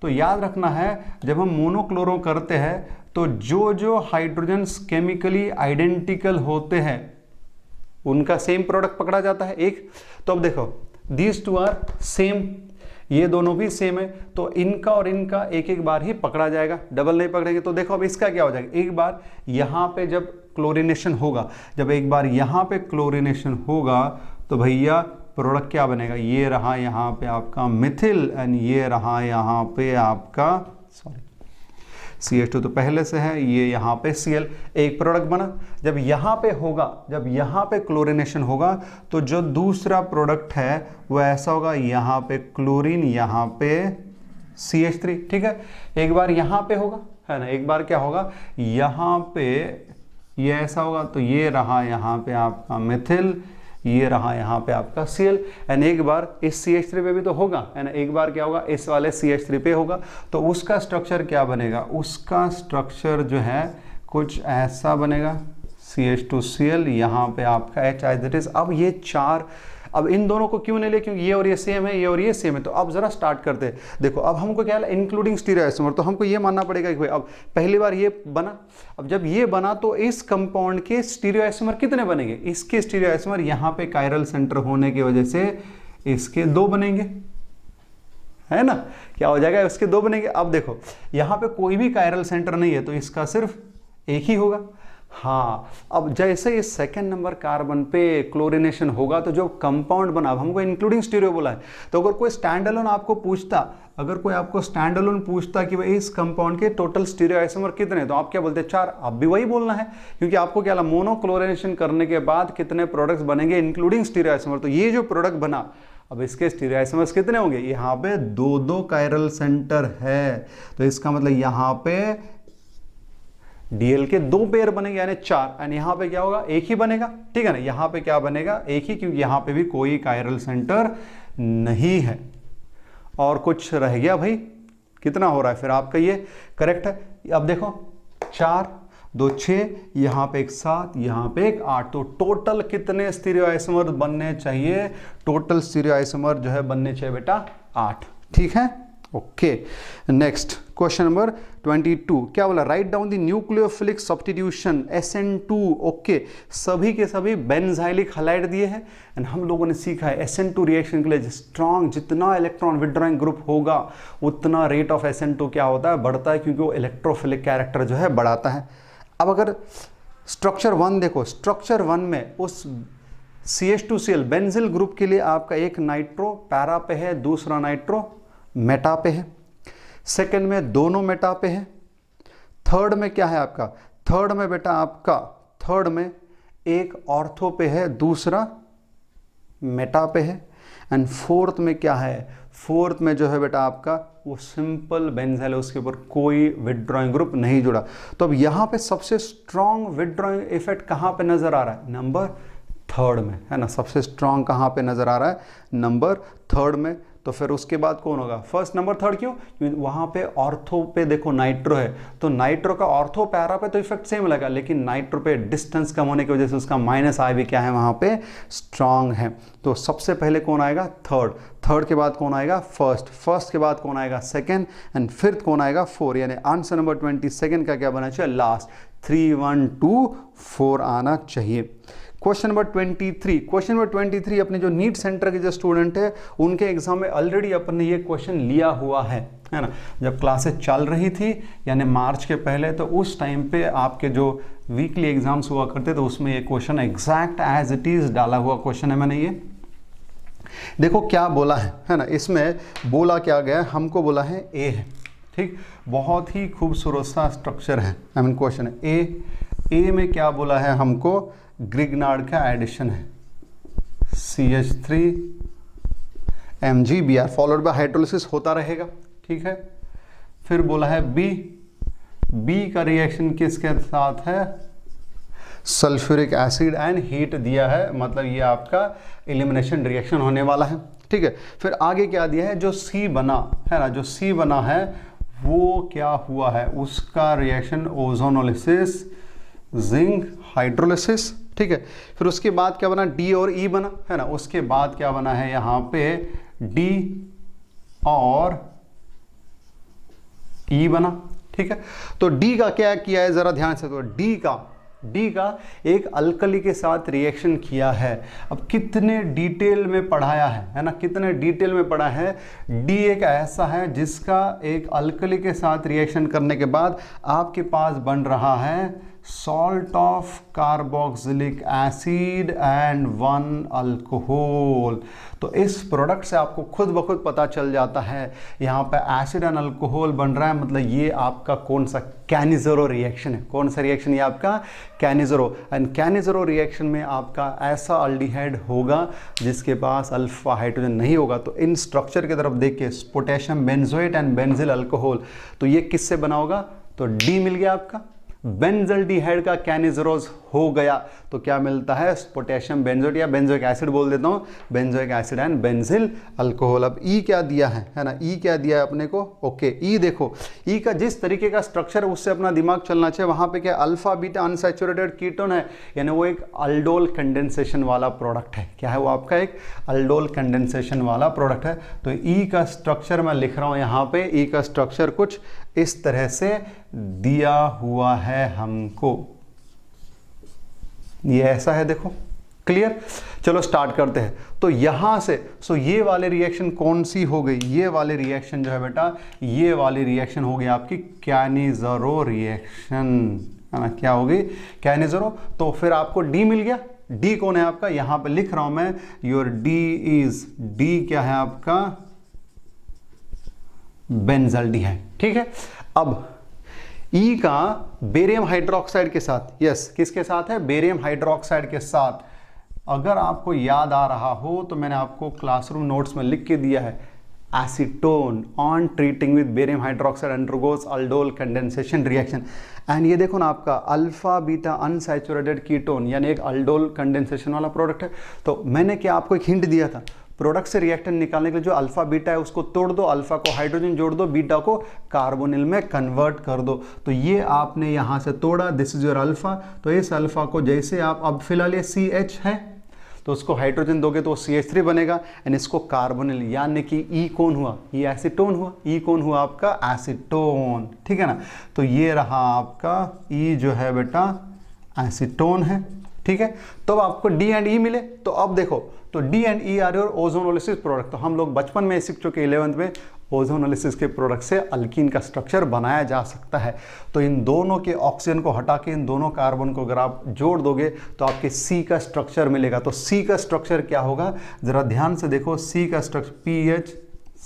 तो याद रखना है, जब हम मोनोक्लोरो करते हैं तो जो जो हाइड्रोजन्स केमिकली आइडेंटिकल होते हैं उनका सेम प्रोडक्ट पकड़ा जाता है एक। तो अब देखो दीज टू आर सेम, ये दोनों भी सेम है, तो इनका और इनका एक एक बार ही पकड़ा जाएगा, डबल नहीं पकड़ेंगे। तो देखो अब इसका क्या हो जाएगा, एक बार यहाँ पे जब क्लोरीनेशन होगा, जब एक बार यहाँ पे क्लोरीनेशन होगा तो भैया प्रोडक्ट क्या बनेगा, ये रहा यहाँ पे आपका मिथिल एंड ये रहा यहाँ पे आपका CH2 तो पहले से है, ये यहाँ पे Cl, एक प्रोडक्ट बना। जब यहाँ पे होगा, जब यहाँ पे क्लोरीनेशन होगा तो जो दूसरा प्रोडक्ट है वो ऐसा होगा, यहाँ पे क्लोरीन, यहाँ पे CH3, ठीक है। एक बार यहाँ पे होगा, है ना, एक बार क्या होगा, यहाँ पे ये ऐसा होगा, तो ये रहा यहाँ पे आपका मिथिल, ये रहा यहाँ पे आपका Cl, एंड एक बार इस CH3 पे भी तो होगा, है ना, एक बार क्या होगा, इस वाले CH3 पे होगा, तो उसका स्ट्रक्चर क्या बनेगा, उसका स्ट्रक्चर जो है कुछ ऐसा बनेगा, CH2Cl, यहाँ पे आपका H एज इट इज। अब ये चार, अब इन दोनों को क्यों नहीं ले, क्योंकि ये और ये सेम है, ये और ये सेम है। तो अब जरा स्टार्ट करते हैं। देखो अब हमको क्या है, इंक्लूडिंग स्टीरियोआइसोमर, तो हमको ये मानना पड़ेगा कि भाई अब पहली बार ये बना, अब जब ये बना तो इस कंपाउंड के स्टीरियोआइसोमर कितने बनेंगे, इसके स्टीरियोआइसोमर यहाँ पे कायरल सेंटर होने की वजह से इसके 2 बनेंगे, है ना, क्या हो जाएगा, इसके 2 बनेंगे। अब देखो यहाँ पे कोई भी कायरल सेंटर नहीं है तो इसका सिर्फ एक ही होगा। हाँ, अब जैसे इस सेकेंड नंबर कार्बन पे क्लोरीनेशन होगा तो जो कंपाउंड बना, अब हमको इंक्लूडिंग स्टीरियो बोला है, तो अगर कोई स्टैंडअलोन आपको पूछता, अगर कोई आपको स्टैंडअलोन पूछता कि भाई इस कंपाउंड के टोटल स्टीरियोआइसोमर कितने, तो आप क्या बोलते हैं, 4। अब भी वही बोलना है, क्योंकि आपको क्या, मोनो क्लोरीनेशन करने के बाद कितने प्रोडक्ट्स बनेंगे इंक्लूडिंग स्टीरियोआइसोमर, तो ये जो प्रोडक्ट बना, अब इसके स्टीरियोआइसोमर्स कितने होंगे, यहाँ पे 2 कायरल सेंटर है, तो इसका मतलब यहाँ पे Dl के 2 पेयर बनेंगे, यानी 4, एंड यहाँ पे क्या होगा, एक ही बनेगा, ठीक है ना, यहाँ पे क्या बनेगा, एक ही, क्योंकि यहाँ पे भी कोई कायरल सेंटर नहीं है। और कुछ रह गया भाई, कितना हो रहा है फिर आपका, ये करेक्ट है। अब देखो 4 2 6, यहाँ पे एक 7, यहाँ पे एक 8, तो टोटल कितने स्टीरियोआइसोमर बनने चाहिए, टोटल स्टीरियोआइसोमर जो है बनने चाहिए बेटा 8, ठीक है। ओके, नेक्स्ट क्वेश्चन नंबर 22 क्या बोला, write down the nucleophilic substitution SN2। Okay, सभी के सभी बेंजाइलिक हैलाइड दिए हैं, एंड हम लोगों ने सीखा है SN2 रिएक्शन के लिए स्ट्रॉन्ग, जितना इलेक्ट्रॉन विड्रॉइंग ग्रुप होगा उतना रेट ऑफ SN2 क्या होता है, बढ़ता है, क्योंकि वो इलेक्ट्रोफिलिक कैरेक्टर जो है बढ़ाता है। अब अगर स्ट्रक्चर 1 देखो, स्ट्रक्चर 1 में उस CH2Cl बेंजिल ग्रुप के लिए आपका एक नाइट्रो पैरा पे है, दूसरा नाइट्रो मेटा पे है, सेकंड में दोनों मेटा पे है, थर्ड में क्या है आपका, थर्ड में बेटा आपका, थर्ड में एक ऑर्थो पे है, दूसरा मेटा पे है, एंड फोर्थ में क्या है, फोर्थ में जो है बेटा आपका वो सिंपल बेंजाइल है, उसके ऊपर कोई विड्रॉइंग ग्रुप नहीं जुड़ा। तो अब यहाँ पे सबसे स्ट्रॉन्ग विड्रॉइंग इफेक्ट कहाँ पे नजर आ रहा है, नंबर 3 में, है ना, सबसे स्ट्रॉन्ग कहाँ पे नजर आ रहा है, नंबर 3 में। तो फिर उसके बाद कौन होगा, फर्स्ट, नंबर 3, क्यों, क्योंकि वहां पे ऑर्थो पे देखो नाइट्रो है, तो नाइट्रो का ऑर्थो पैरा पे तो इफेक्ट सेम लगा, लेकिन नाइट्रो पे डिस्टेंस कम होने की वजह से उसका -I भी क्या है वहां पे स्ट्रांग है। तो सबसे पहले कौन आएगा, थर्ड के बाद कौन आएगा, फर्स्ट के बाद कौन आएगा, सेकेंड, एंड फिफ्थ कौन आएगा, 4, यानी आंसर नंबर 22 का क्या बना चाहिए, लास्ट 3 1 2 4 आना चाहिए। क्वेश्चन नंबर 23 अपने जो नीट सेंटर के जो स्टूडेंट है उनके एग्जाम में ऑलरेडी अपन ने ये क्वेश्चन लिया हुआ है ना, जब क्लासेस चल रही थी यानी मार्च के पहले, तो उस टाइम पे आपके जो वीकली एग्जाम्स हुआ करते तो उसमें ये question exact as it is डाला हुआ क्वेश्चन है। मैंने ये देखो क्या बोला है ना, इसमें बोला क्या गया, हमको बोला है ए है, ठीक, बहुत ही खूबसूरत सा स्ट्रक्चर है, आई मीन क्वेश्चन है ए में क्या बोला है हमको, ग्रिग्नार्ड का एडिशन है CH3 MgBr followed by hydrolysis होता रहेगा, ठीक है। फिर बोला है बी का रिएक्शन किसके साथ है, सल्फ्यूरिक एसिड एंड हीट दिया है, मतलब ये आपका एलिमिनेशन रिएक्शन होने वाला है, ठीक है। फिर आगे क्या दिया है, जो C बना है ना, जो C बना है वो क्या हुआ है, उसका रिएक्शन ओजोनोलिसिस जिंक हाइड्रोलिसिस, ठीक है। फिर उसके बाद क्या बना, D और E बना है ना, उसके बाद क्या बना है यहाँ पे D और E बना, ठीक है। तो D का क्या किया है, जरा ध्यान से, तो D का एक अल्कली के साथ रिएक्शन किया है। अब कितने डिटेल में पढ़ाया है ना, कितने डिटेल में पढ़ा है, D एक ऐसा है जिसका एक अल्कली के साथ रिएक्शन करने के बाद आपके पास बन रहा है salt of carboxylic acid and 1 alcohol. तो इस प्रोडक्ट से आपको खुद ब खुद पता चल जाता है यहाँ पे एसिड एंड अल्कोहल बन रहा है, मतलब ये आपका कौन सा कैनिज़रो रिएक्शन है। कौन सा रिएक्शन? ये आपका कैनिज़रो। एंड कैनिज़रो रिएक्शन में आपका ऐसा अल्डिहाइड होगा जिसके पास अल्फा हाइड्रोजन नहीं होगा। तो इन स्ट्रक्चर की तरफ देखिए, potassium benzoate and benzyl alcohol, तो ये किससे बना होगा? तो डी मिल गया आपका, बेंजल्डिहाइड का कैनिज़रोज हो गया तो क्या मिलता है? पोटेशियम बेंजोएट या बेंजोइक एसिड बोल देता हूँ, benzoic acid and benzyl alcohol. अब ई क्या दिया है ना, ई क्या दिया है अपने को? ओके, ई देखो, ई का जिस तरीके का स्ट्रक्चर है उससे अपना दिमाग चलना चाहिए। वहाँ पे क्या अल्फा बीटा अनसैचुरेटेड कीटोन है, यानी वो एक अल्डोल कंडेंसेशन वाला प्रोडक्ट है। क्या है वो? आपका एक अल्डोल कंडेंसेशन वाला प्रोडक्ट है। तो ई का स्ट्रक्चर मैं लिख रहा हूँ यहाँ पे, ई का स्ट्रक्चर कुछ इस तरह से दिया हुआ है हमको, ये ऐसा है, देखो क्लियर। चलो स्टार्ट करते हैं। तो यहां से ये वाले रिएक्शन कौन सी हो गई? ये वाले रिएक्शन जो है बेटा, ये वाली रिएक्शन हो गई आपकी कैनिज़रो रिएक्शन, है ना। क्या हो गई? कैनिज़रो। तो फिर आपको डी मिल गया। डी कौन है आपका? यहां पे लिख रहा हूं मैं, योर डी इज, डी क्या है आपका? बेंजल्डिहाइड, ठीक है। अब ई का बेरियम हाइड्रोक्साइड के साथ, यस किसके साथ है? बेरियम हाइड्रोक्साइड के साथ। अगर आपको याद आ रहा हो तो मैंने आपको क्लासरूम नोट्स में लिख के दिया है, acetone on treating with barium hydroxide undergoes aldol condensation reaction. And ये देखो ना आपका अल्फा बीटा अनसैचुरेटेड कीटोन, यानी एक अल्डोल कंडेंसेशन वाला प्रोडक्ट है। तो मैंने क्या आपको एक हिंट दिया था, प्रोडक्ट से रिएक्टेंट निकालने के लिए जो अल्फा बीटा है उसको तोड़ दो, अल्फा को हाइड्रोजन जोड़ दो, बीटा को कार्बोनिल में कन्वर्ट कर दो। तो ये आपने यहाँ से तोड़ा, दिस इज योर अल्फा। तो इस अल्फा को जैसे आप, अब फिलहाल ये CH है तो उसको हाइड्रोजन दोगे तो CH3 बनेगा, एंड इसको कार्बोनिल, यानी कि ई कौन हुआ? ये एसीटोन हुआ। ई कौन हुआ आपका? एसीटोन, ठीक है ना। तो ये रहा आपका ई जो है बेटा एसीटोन है, ठीक है। तो अब आपको डी एंड ई मिले। तो अब देखो, तो D and E R your ozonolysis product. तो हम लोग बचपन में सीख चुके 11th में, ओजोनोलिसिस के प्रोडक्ट से अल्कीन का स्ट्रक्चर बनाया जा सकता है। तो इन दोनों के ऑक्सीजन को हटा के इन दोनों कार्बन को अगर आप जोड़ दोगे तो आपके सी का स्ट्रक्चर मिलेगा। तो सी का स्ट्रक्चर क्या होगा? जरा ध्यान से देखो, सी का structure PH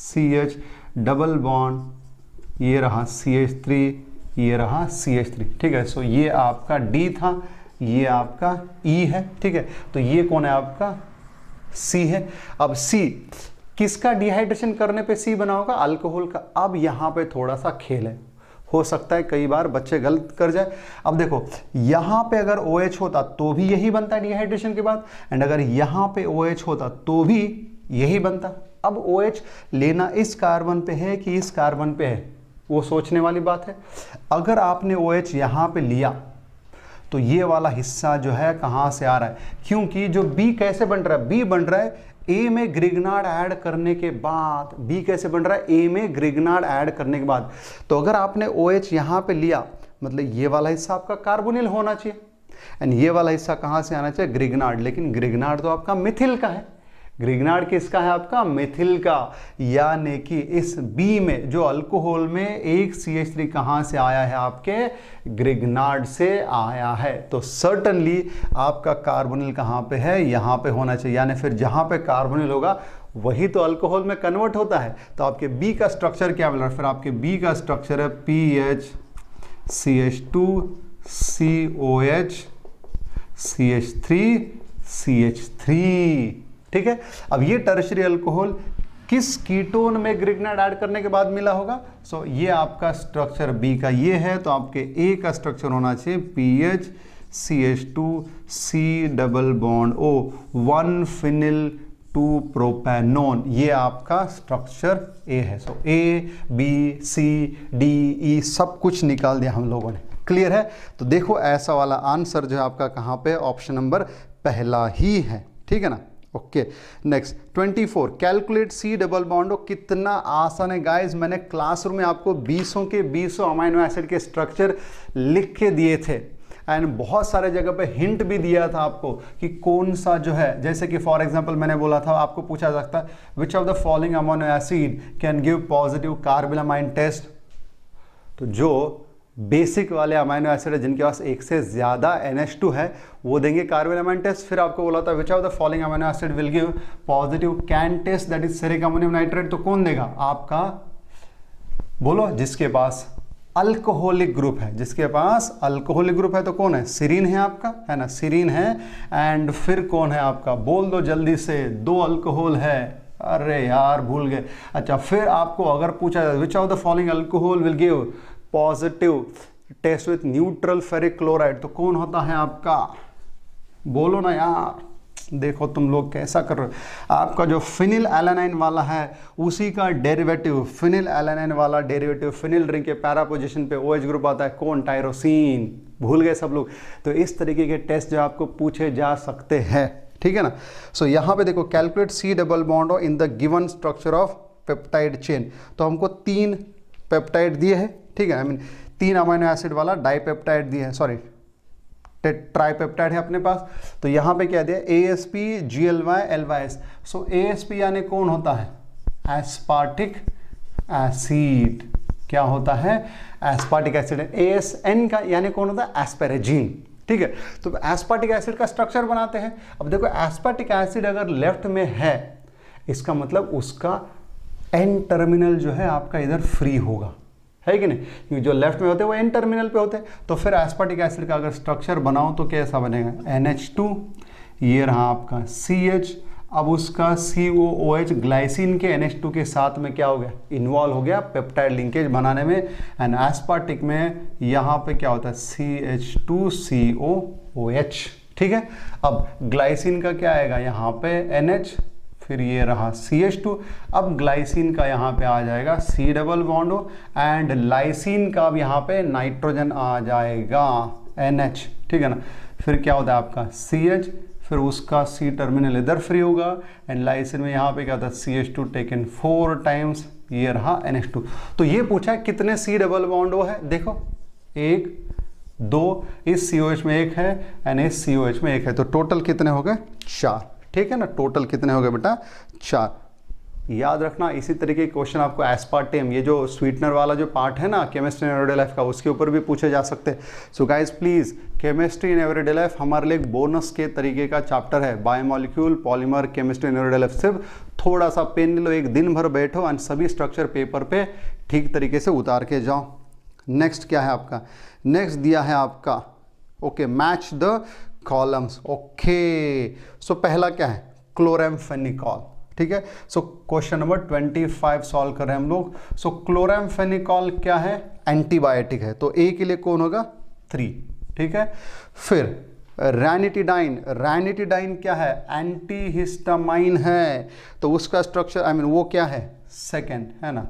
CH double bond, ये रहा CH3, ये रहा CH3, ठीक है। सो ये आपका डी था, ये आपका ई है, ठीक है। तो ये कौन है आपका? सी है। अब सी किसका डिहाइड्रेशन करने पे सी बना होगा? अल्कोहल का। अब यहाँ पे थोड़ा सा खेल है, हो सकता है कई बार बच्चे गलत कर जाए। अब देखो, यहाँ पे अगर OH होता तो भी यही बनता डिहाइड्रेशन के बाद, एंड अगर यहाँ पे OH होता तो भी यही बनता। अब OH लेना इस कार्बन पे है कि इस कार्बन पे है, वो सोचने वाली बात है। अगर आपने OH यहाँ पे लिया तो ये वाला हिस्सा जो है कहाँ से आ रहा है? क्योंकि जो B कैसे बन रहा है? B बन रहा है A में ग्रिग्नार्ड ऐड करने के बाद। B कैसे बन रहा है? A में ग्रिग्नार्ड ऐड करने के बाद। तो अगर आपने OH यहाँ पे लिया, मतलब ये वाला हिस्सा आपका कार्बोनिल होना चाहिए, एंड ये वाला हिस्सा कहाँ से आना चाहिए? ग्रिग्नार्ड। लेकिन ग्रिग्नार्ड तो आपका मिथिल का है। ग्रिग्नार्ड किसका है? आपका मिथिल का। यानी कि इस बी में जो अल्कोहल में एक CH3 कहाँ से आया है? आपके ग्रिग्नार्ड से आया है। तो सर्टनली आपका कार्बोनिल कहाँ पे है? यहाँ पे होना चाहिए। यानी फिर जहाँ पे कार्बोनिल होगा वही तो अल्कोहल में कन्वर्ट होता है। तो आपके बी का स्ट्रक्चर क्या मिल रहा है? फिर आपके बी का स्ट्रक्चर है PH CH2 COH CH3 CH3, ठीक है। अब ये टर्शियरी अल्कोहल किस कीटोन में ग्रिग्नार्ड ऐड करने के बाद मिला होगा? सो ये आपका स्ट्रक्चर बी का ये है, तो आपके ए का स्ट्रक्चर होना चाहिए PH CH2 C double bond O 1 phenyl 2 propanone. ये आपका स्ट्रक्चर ए है। सो A B C D E सब कुछ निकाल दिया हम लोगों ने। क्लियर है? तो देखो ऐसा वाला आंसर जो है आपका कहाँ पे? ऑप्शन नंबर पहला ही है, ठीक है ना। Okay, next 24, calculate C double bond. कितना आसान है गाइस, मैंने क्लासरूम में आपको 20 के 20 अमाइनो एसिड के स्ट्रक्चर लिख के दिए थे, एंड बहुत सारे जगह पे हिंट भी दिया था आपको कि कौन सा जो है, जैसे कि फॉर एग्जांपल मैंने बोला था, आपको पूछा जा सकता है which of the following amino acid can give positive carbylamine test. तो जो बेसिक वाले अमाइनो एसिड है जिनके पास एक से ज़्यादा NH2 है वो देंगे कार्बन अमाइन टेस्ट। फिर आपको बोला था which of the following amino acid will give positive CAN test that is ceric ammonium nitrate, तो कौन देगा आपका, बोलो, जिसके पास अल्कोहलिक ग्रुप है, जिसके पास अल्कोहलिक ग्रुप है तो कौन है, सीरीन है आपका, है ना, सीरीन है। एंड फिर कौन है आपका, बोल दो जल्दी से, 2 अल्कोहल है, अरे यार भूल गए। अच्छा, फिर आपको अगर पूछा जाए which of the following alcohol will give positive test with neutral ferric chloride, तो कौन होता है आपका, बोलो ना यार, देखो तुम लोग कैसा कर रहे हो। आपका जो फिनिल एलानाइन वाला है उसी का डेरिवेटिव, फिनिल एलानाइन वाला डेरिवेटिव फिनिल रिंग के पैरा पोजीशन पे OH ग्रुप आता है, कौन, टायरोसिन, भूल गए सब लोग। तो इस तरीके के टेस्ट जो आपको पूछे जा सकते हैं, ठीक है ना। सो यहाँ पे देखो, calculate C double bond in the given structure of peptide chain, तो हमको 3 पेप्टाइड दिए हैं, ठीक है, आई मीन 3 अमाइनो एसिड वाला डाइपेप्टाइड दिए हैं, सॉरी ट्राइपेप्टाइड है अपने पास। तो यहाँ पे क्या दिया, ASP GLY LYS। सो ASP यानी कौन होता है, एस्पार्टिक एसिड, क्या होता है, एस्पार्टिक एसिड। ASN का यानी कौन होता है, एस्पेरेजिन, ठीक है। तो एस्पार्टिक एसिड का स्ट्रक्चर बनाते हैं। अब देखो, एस्पार्टिक एसिड अगर लेफ्ट में है इसका मतलब उसका N टर्मिनल जो है आपका इधर फ्री होगा, है कि नहीं, क्योंकि जो लेफ्ट में होते हैं वो N टर्मिनल पे होते हैं। तो फिर एस्पार्टिक एसिड का अगर स्ट्रक्चर बनाओ तो कैसा बनेगा, NH2, ये रहा आपका CH, अब उसका COOH ग्लाइसिन के NH2 के साथ में क्या हो गया, इन्वॉल्व हो गया पेप्टाइड लिंकेज बनाने में। एंड एस्पार्टिक में यहाँ पे क्या होता है, CH2COOH, ठीक है। अब ग्लाइसिन का क्या आएगा, यहाँ पे NH, फिर ये रहा CH2, अब ग्लाइसिन का यहाँ पे आ जाएगा C double bond, and lysine का अब यहाँ पे नाइट्रोजन आ जाएगा NH, ठीक है ना। फिर क्या होता है आपका CH, फिर उसका C टर्मिनल इधर फ्री होगा, एंड लाइसिन में यहाँ पे क्या होता है CH2 टेकन 4 टाइम्स, ये रहा NH2। तो ये पूछा है कितने C डबल बॉन्ड वो है, देखो 1 2, इस COH में 1 है एंड इस COH में 1 है, तो टोटल कितने हो गए, 4, ठीक है ना। टोटल कितने हो गए बेटा, 4। याद रखना, इसी तरीके के क्वेश्चन आपको एस्पार्टेम, ये जो स्वीटनर वाला जो पार्ट है ना केमिस्ट्री इन एवरीडे लाइफ का, उसके ऊपर भी पूछे जा सकते हैं। So guys please, chemistry in everyday life हमारे लिए एक बोनस के तरीके का चैप्टर है, biomolecule polymer chemistry in everyday life. सिर्फ थोड़ा सा पेन लो, एक दिन भर बैठो एंड सभी स्ट्रक्चर पेपर पे ठीक तरीके से उतार के जाओ। नेक्स्ट क्या है आपका, नेक्स्ट दिया है आपका, okay, match the columns, okay. So पहला क्या है, क्लोराम्फेनिकॉल, ठीक है। सो क्वेश्चन नंबर 25 सॉल्व कर रहे हैं हम लोग। सो क्लोराम्फेनिकॉल क्या है, एंटीबायोटिक है, तो ए के लिए कौन होगा, 3, ठीक है। फिर रैनिटिडाइन, रैनिटिडाइन क्या है, एंटीहिस्टामाइन है, तो उसका स्ट्रक्चर आई मीन वो क्या है, सेकेंड, है ना,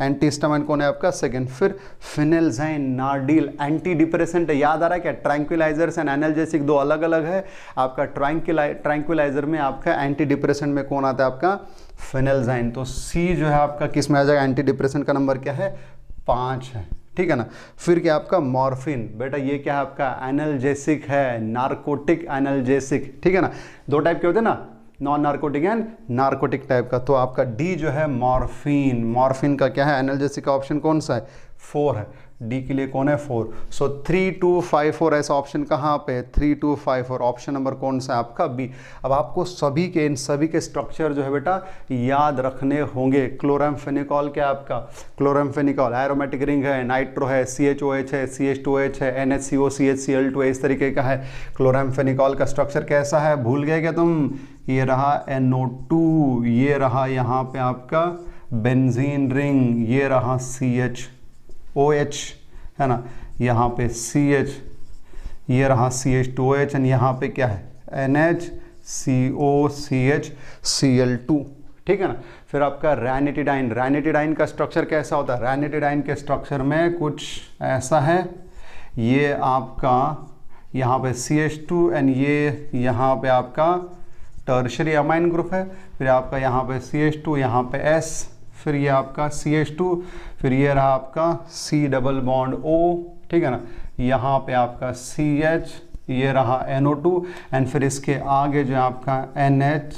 एंटीहिस्टामाइन कौन है आपका, सेकेंड। फिर फिनेल्जाइन नार्डिल, एंटी डिप्रेसेंट है, याद आ रहा है क्या, ट्रैंक्विलाइजर्स एंड एनाल्जेसिक 2 अलग अलग है। आपका ट्रैंक्विलाइजर में आपका एंटी डिप्रेसेंट में कौन आता है आपका, फिनेल्जाइन। तो सी जो है आपका किस में आ जाएगा, एंटी डिप्रेसेंट का नंबर क्या है, 5 है, ठीक है ना। फिर क्या आपका मॉर्फिन, बेटा ये क्या है आपका, एनाल्जेसिक है, नार्कोटिक एनाल्जेसिक, ठीक है ना। 2 टाइप के होते हैं ना, non narcotic and narcotic type का। तो आपका डी जो है मॉर्फिन, मॉर्फिन का क्या है, एनाल्जेसिक का ऑप्शन कौन सा है, 4 है, डी के लिए कौन है, 4। सो 3 2 5 4 ऐसा ऑप्शन कहाँ पे, 3 2 5 4, ऑप्शन नंबर कौन सा है आपका, बी। अब आपको सभी के, इन सभी के स्ट्रक्चर जो है बेटा याद रखने होंगे। क्लोराम्फेनिकॉल क्या आपका, क्लोराम्फेनिकॉल एरोमेटिक रिंग है, नाइट्रो है, CHOH है, CH2H है, NHCO CHCl2 है, इस तरीके का है। क्लोराम्फेनिकॉल का स्ट्रक्चर कैसा है, भूल गए क्या तुम, ये रहा NO2, ये रहा यहाँ पे आपका बेंजीन रिंग, ये रहा CHOH, है ना, यहाँ पे CH, ये रहा CH2OH, एंड यहाँ पे क्या है NHCO CHCl2, ठीक है ना। फिर आपका रैनिटिडाइन, रैनिटिडाइन का स्ट्रक्चर कैसा होता है, रैनिटिडाइन के स्ट्रक्चर में कुछ ऐसा है, ये आपका यहाँ पे CH2 एंड ये यहाँ पे आपका टर्शरी अमाइन ग्रुप है, फिर आपका यहाँ पे CH2, यहाँ पे S, फिर ये आपका CH2, फिर ये रहा आपका C डबल बॉन्ड O, ठीक है ना, यहाँ पे आपका CH, ये रहा NO2, एंड फिर इसके आगे जो आपका NH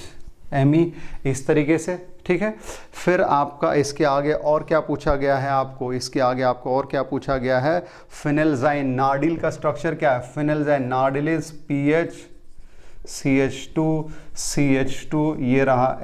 ME, इस तरीके से, ठीक है। फिर आपका इसके आगे और क्या पूछा गया है आपको, इसके आगे आपको और क्या पूछा गया है, फिनेल्जाइन नाडिल का स्ट्रक्चर क्या है, फिनेल्जाइन नाडिल इज पीएच CH2 ये रहा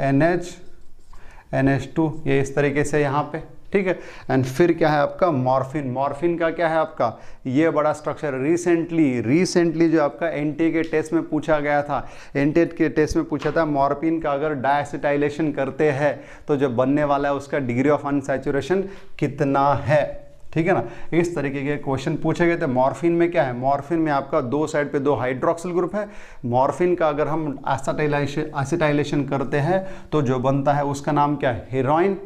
NH2 ये इस तरीके से यहाँ पे, ठीक है। एंड फिर क्या है आपका मॉर्फिन, मॉर्फिन का क्या है आपका ये बड़ा स्ट्रक्चर, रिसेंटली जो आपका एनटीए के टेस्ट में पूछा गया था, एनटीए के टेस्ट में पूछा था मॉर्फिन का अगर डायसिटाइलेशन करते हैं तो जो बनने वाला है उसका डिग्री ऑफ अनसैचुरेशन कितना है, ठीक है ना। इस तरीके के क्वेश्चन पूछे गए थे। मॉर्फिन में क्या है, मॉर्फिन में आपका दो साइड पे 2 हाइड्रोक्सिल ग्रुप है। मॉर्फिन का अगर हम एसिटाइलेशन करते हैं तो जो बनता है उसका नाम क्या है, हेरोइन।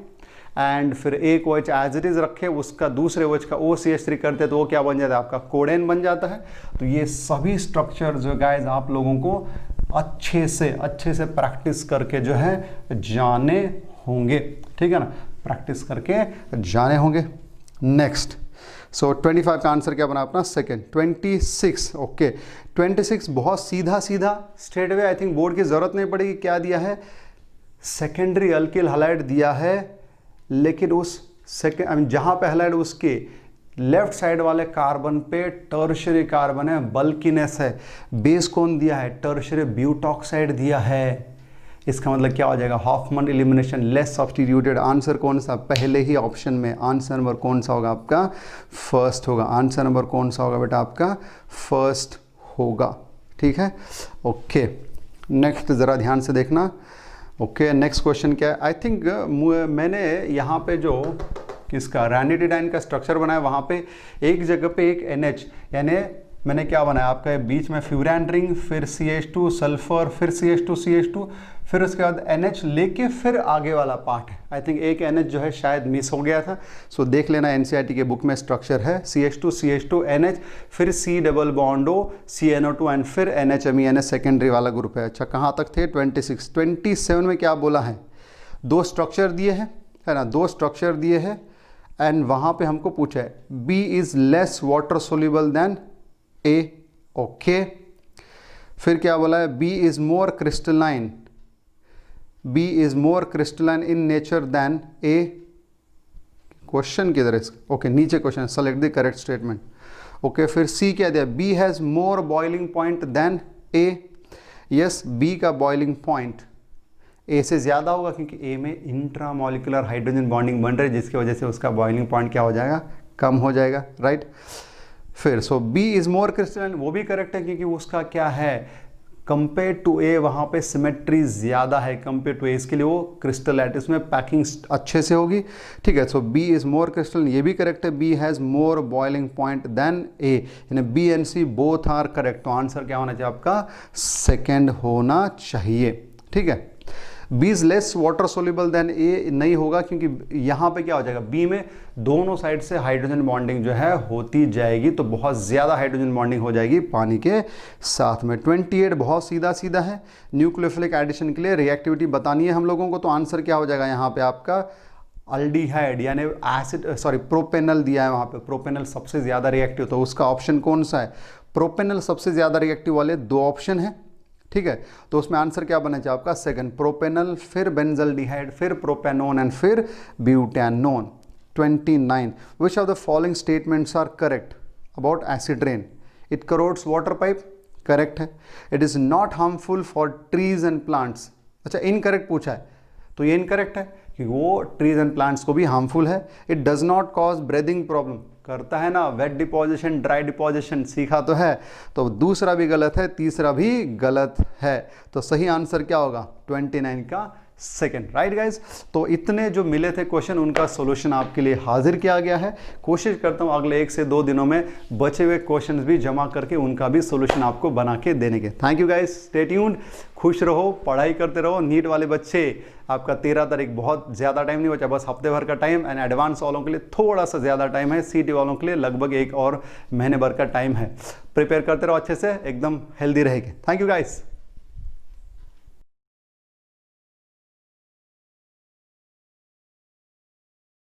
एंड फिर एक OH एज इट इज रखे, उसका दूसरे OH का OCH3 करते तो वो क्या बन जाता है आपका कोडेन बन जाता है। तो ये सभी स्ट्रक्चर जो गाइस आप लोगों को अच्छे से प्रैक्टिस करके जो है जाने होंगे, ठीक है ना, प्रैक्टिस करके जाने होंगे। नेक्स्ट, सो 25 का आंसर क्या बना अपना सेकेंड। 26, ओके 26 बहुत सीधा straight way, I think board की जरूरत नहीं पड़ेगी। क्या दिया है, सेकेंडरी अल्किल हैलाइड दिया है, लेकिन उस सेकेंड जहां पे हैलाइड उसके लेफ्ट साइड वाले कार्बन पे टर्शियरी कार्बन है, बल्कीनेस है। बेस कौन दिया है, टर्शियरी ब्यूटॉक्साइड दिया है। इसका मतलब क्या हो जाएगा, Hofmann elimination, less substituted. Answer कौन सा, पहले ही ऑप्शन में आंसर नंबर कौन सा होगा आपका, फर्स्ट होगा। आंसर नंबर कौन सा होगा बेटा आपका, फर्स्ट होगा, ठीक है। ओके नेक्स्ट ज़रा ध्यान से देखना। ओके नेक्स्ट क्वेश्चन क्या है, आई थिंक मैंने यहाँ पे जो किसका रैनिटिडाइन का स्ट्रक्चर बनाया वहाँ पे एक जगह पे एक NH, यानी मैंने क्या बनाया आपका बीच में फ्यूरान रिंग, फिर CH2 सल्फर, फिर CH2 फिर उसके बाद NH लेके फिर आगे वाला पार्ट है। आई थिंक एक NH जो है शायद मिस हो गया था, सो देख लेना NCERT के बुक में स्ट्रक्चर है CH2 NH, फिर C double bond O CNO2 and फिर NHMeNH सेकेंडरी वाला ग्रुप है। अच्छा कहाँ तक थे, 26। 27 में क्या बोला है, 2 स्ट्रक्चर दिए हैं, है ना, 2 स्ट्रक्चर दिए हैं एंड वहाँ पे हमको पूछा है B is less water soluble than A, okay. फिर क्या बोला है, B is more crystalline, B is more crystalline in nature than A। Question किधर है, ओके नीचे question, select the correct statement, okay. फिर C क्या दिया, B has more boiling point than A। Yes B का बॉइलिंग पॉइंट A से ज़्यादा होगा क्योंकि A में इंट्रामॉलिक्यूलर हाइड्रोजन बॉन्डिंग बन रही है, जिसकी वजह से उसका बॉइलिंग पॉइंट क्या हो जाएगा, कम हो जाएगा, राइट। फिर सो B इज मोर क्रिस्टलाइन, वो भी करेक्ट है क्योंकि उसका क्या है, कंपेयर टू A वहाँ पे सिमेट्री ज़्यादा है कंपेयर टू A, इसके लिए वो क्रिस्टलाइट, उसमें पैकिंग अच्छे से होगी, ठीक है। So B is more crystalline, ये भी करेक्ट है। B has more boiling point than A, यानी B and C both are correct. तो आंसर क्या होना चाहिए आपका, सेकेंड होना चाहिए, ठीक है। B is less water soluble than A नहीं होगा क्योंकि यहाँ पे क्या हो जाएगा, B में दोनों साइड से हाइड्रोजन बॉन्डिंग जो है होती जाएगी, तो बहुत ज़्यादा हाइड्रोजन बॉन्डिंग हो जाएगी पानी के साथ में। 28 बहुत सीधा है, न्यूक्लियोफिलिक एडिशन के लिए रिएक्टिविटी बतानी है हम लोगों को, तो आंसर क्या हो जाएगा यहाँ पे आपका अल्डिहाइड, यानी प्रोपेनल दिया है वहाँ पे, प्रोपेनल सबसे ज़्यादा रिएक्टिव, तो उसका ऑप्शन कौन सा है, प्रोपेनल सबसे ज़्यादा रिएक्टिव वाले 2 ऑप्शन है, ठीक है। तो उसमें आंसर क्या बना चाहिए आपका, सेकंड प्रोपेनल, फिर बेंजल्डिहाइड, फिर प्रोपेनोन एंड फिर butanone. 29 which of the following statements are correct about acid rain, it corrodes water pipe, correct है। It is not harmful for trees and plants, अच्छा इनकरेक्ट पूछा है तो ये इनकरेक्ट है कि वो ट्रीज एंड प्लांट्स को भी हार्मफुल है। It does not cause breathing problem, करता है ना वेट डिपोजिशन ड्राई डिपोजिशन, सीखा तो है, तो दूसरा भी गलत है, तीसरा भी गलत है, तो सही आंसर क्या होगा 29 का सेकेंड, राइट गाइज। तो इतने जो मिले थे क्वेश्चन उनका सॉल्यूशन आपके लिए हाजिर किया गया है। कोशिश करता हूँ अगले 1 से 2 दिनों में बचे हुए क्वेश्चंस भी जमा करके उनका भी सॉल्यूशन आपको बना के देने के। Thank you guys, stay tuned, खुश रहो, पढ़ाई करते रहो। नीट वाले बच्चे आपका 13 तारीख बहुत ज़्यादा टाइम नहीं बचा, बस हफ्ते भर का टाइम, एंड एडवांस वालों के लिए थोड़ा सा ज़्यादा टाइम है, सीटी वालों के लिए लगभग 1 और महीने भर का टाइम है। प्रिपेयर करते रहो अच्छे से, एकदम हेल्दी रहेगी। Thank you guys.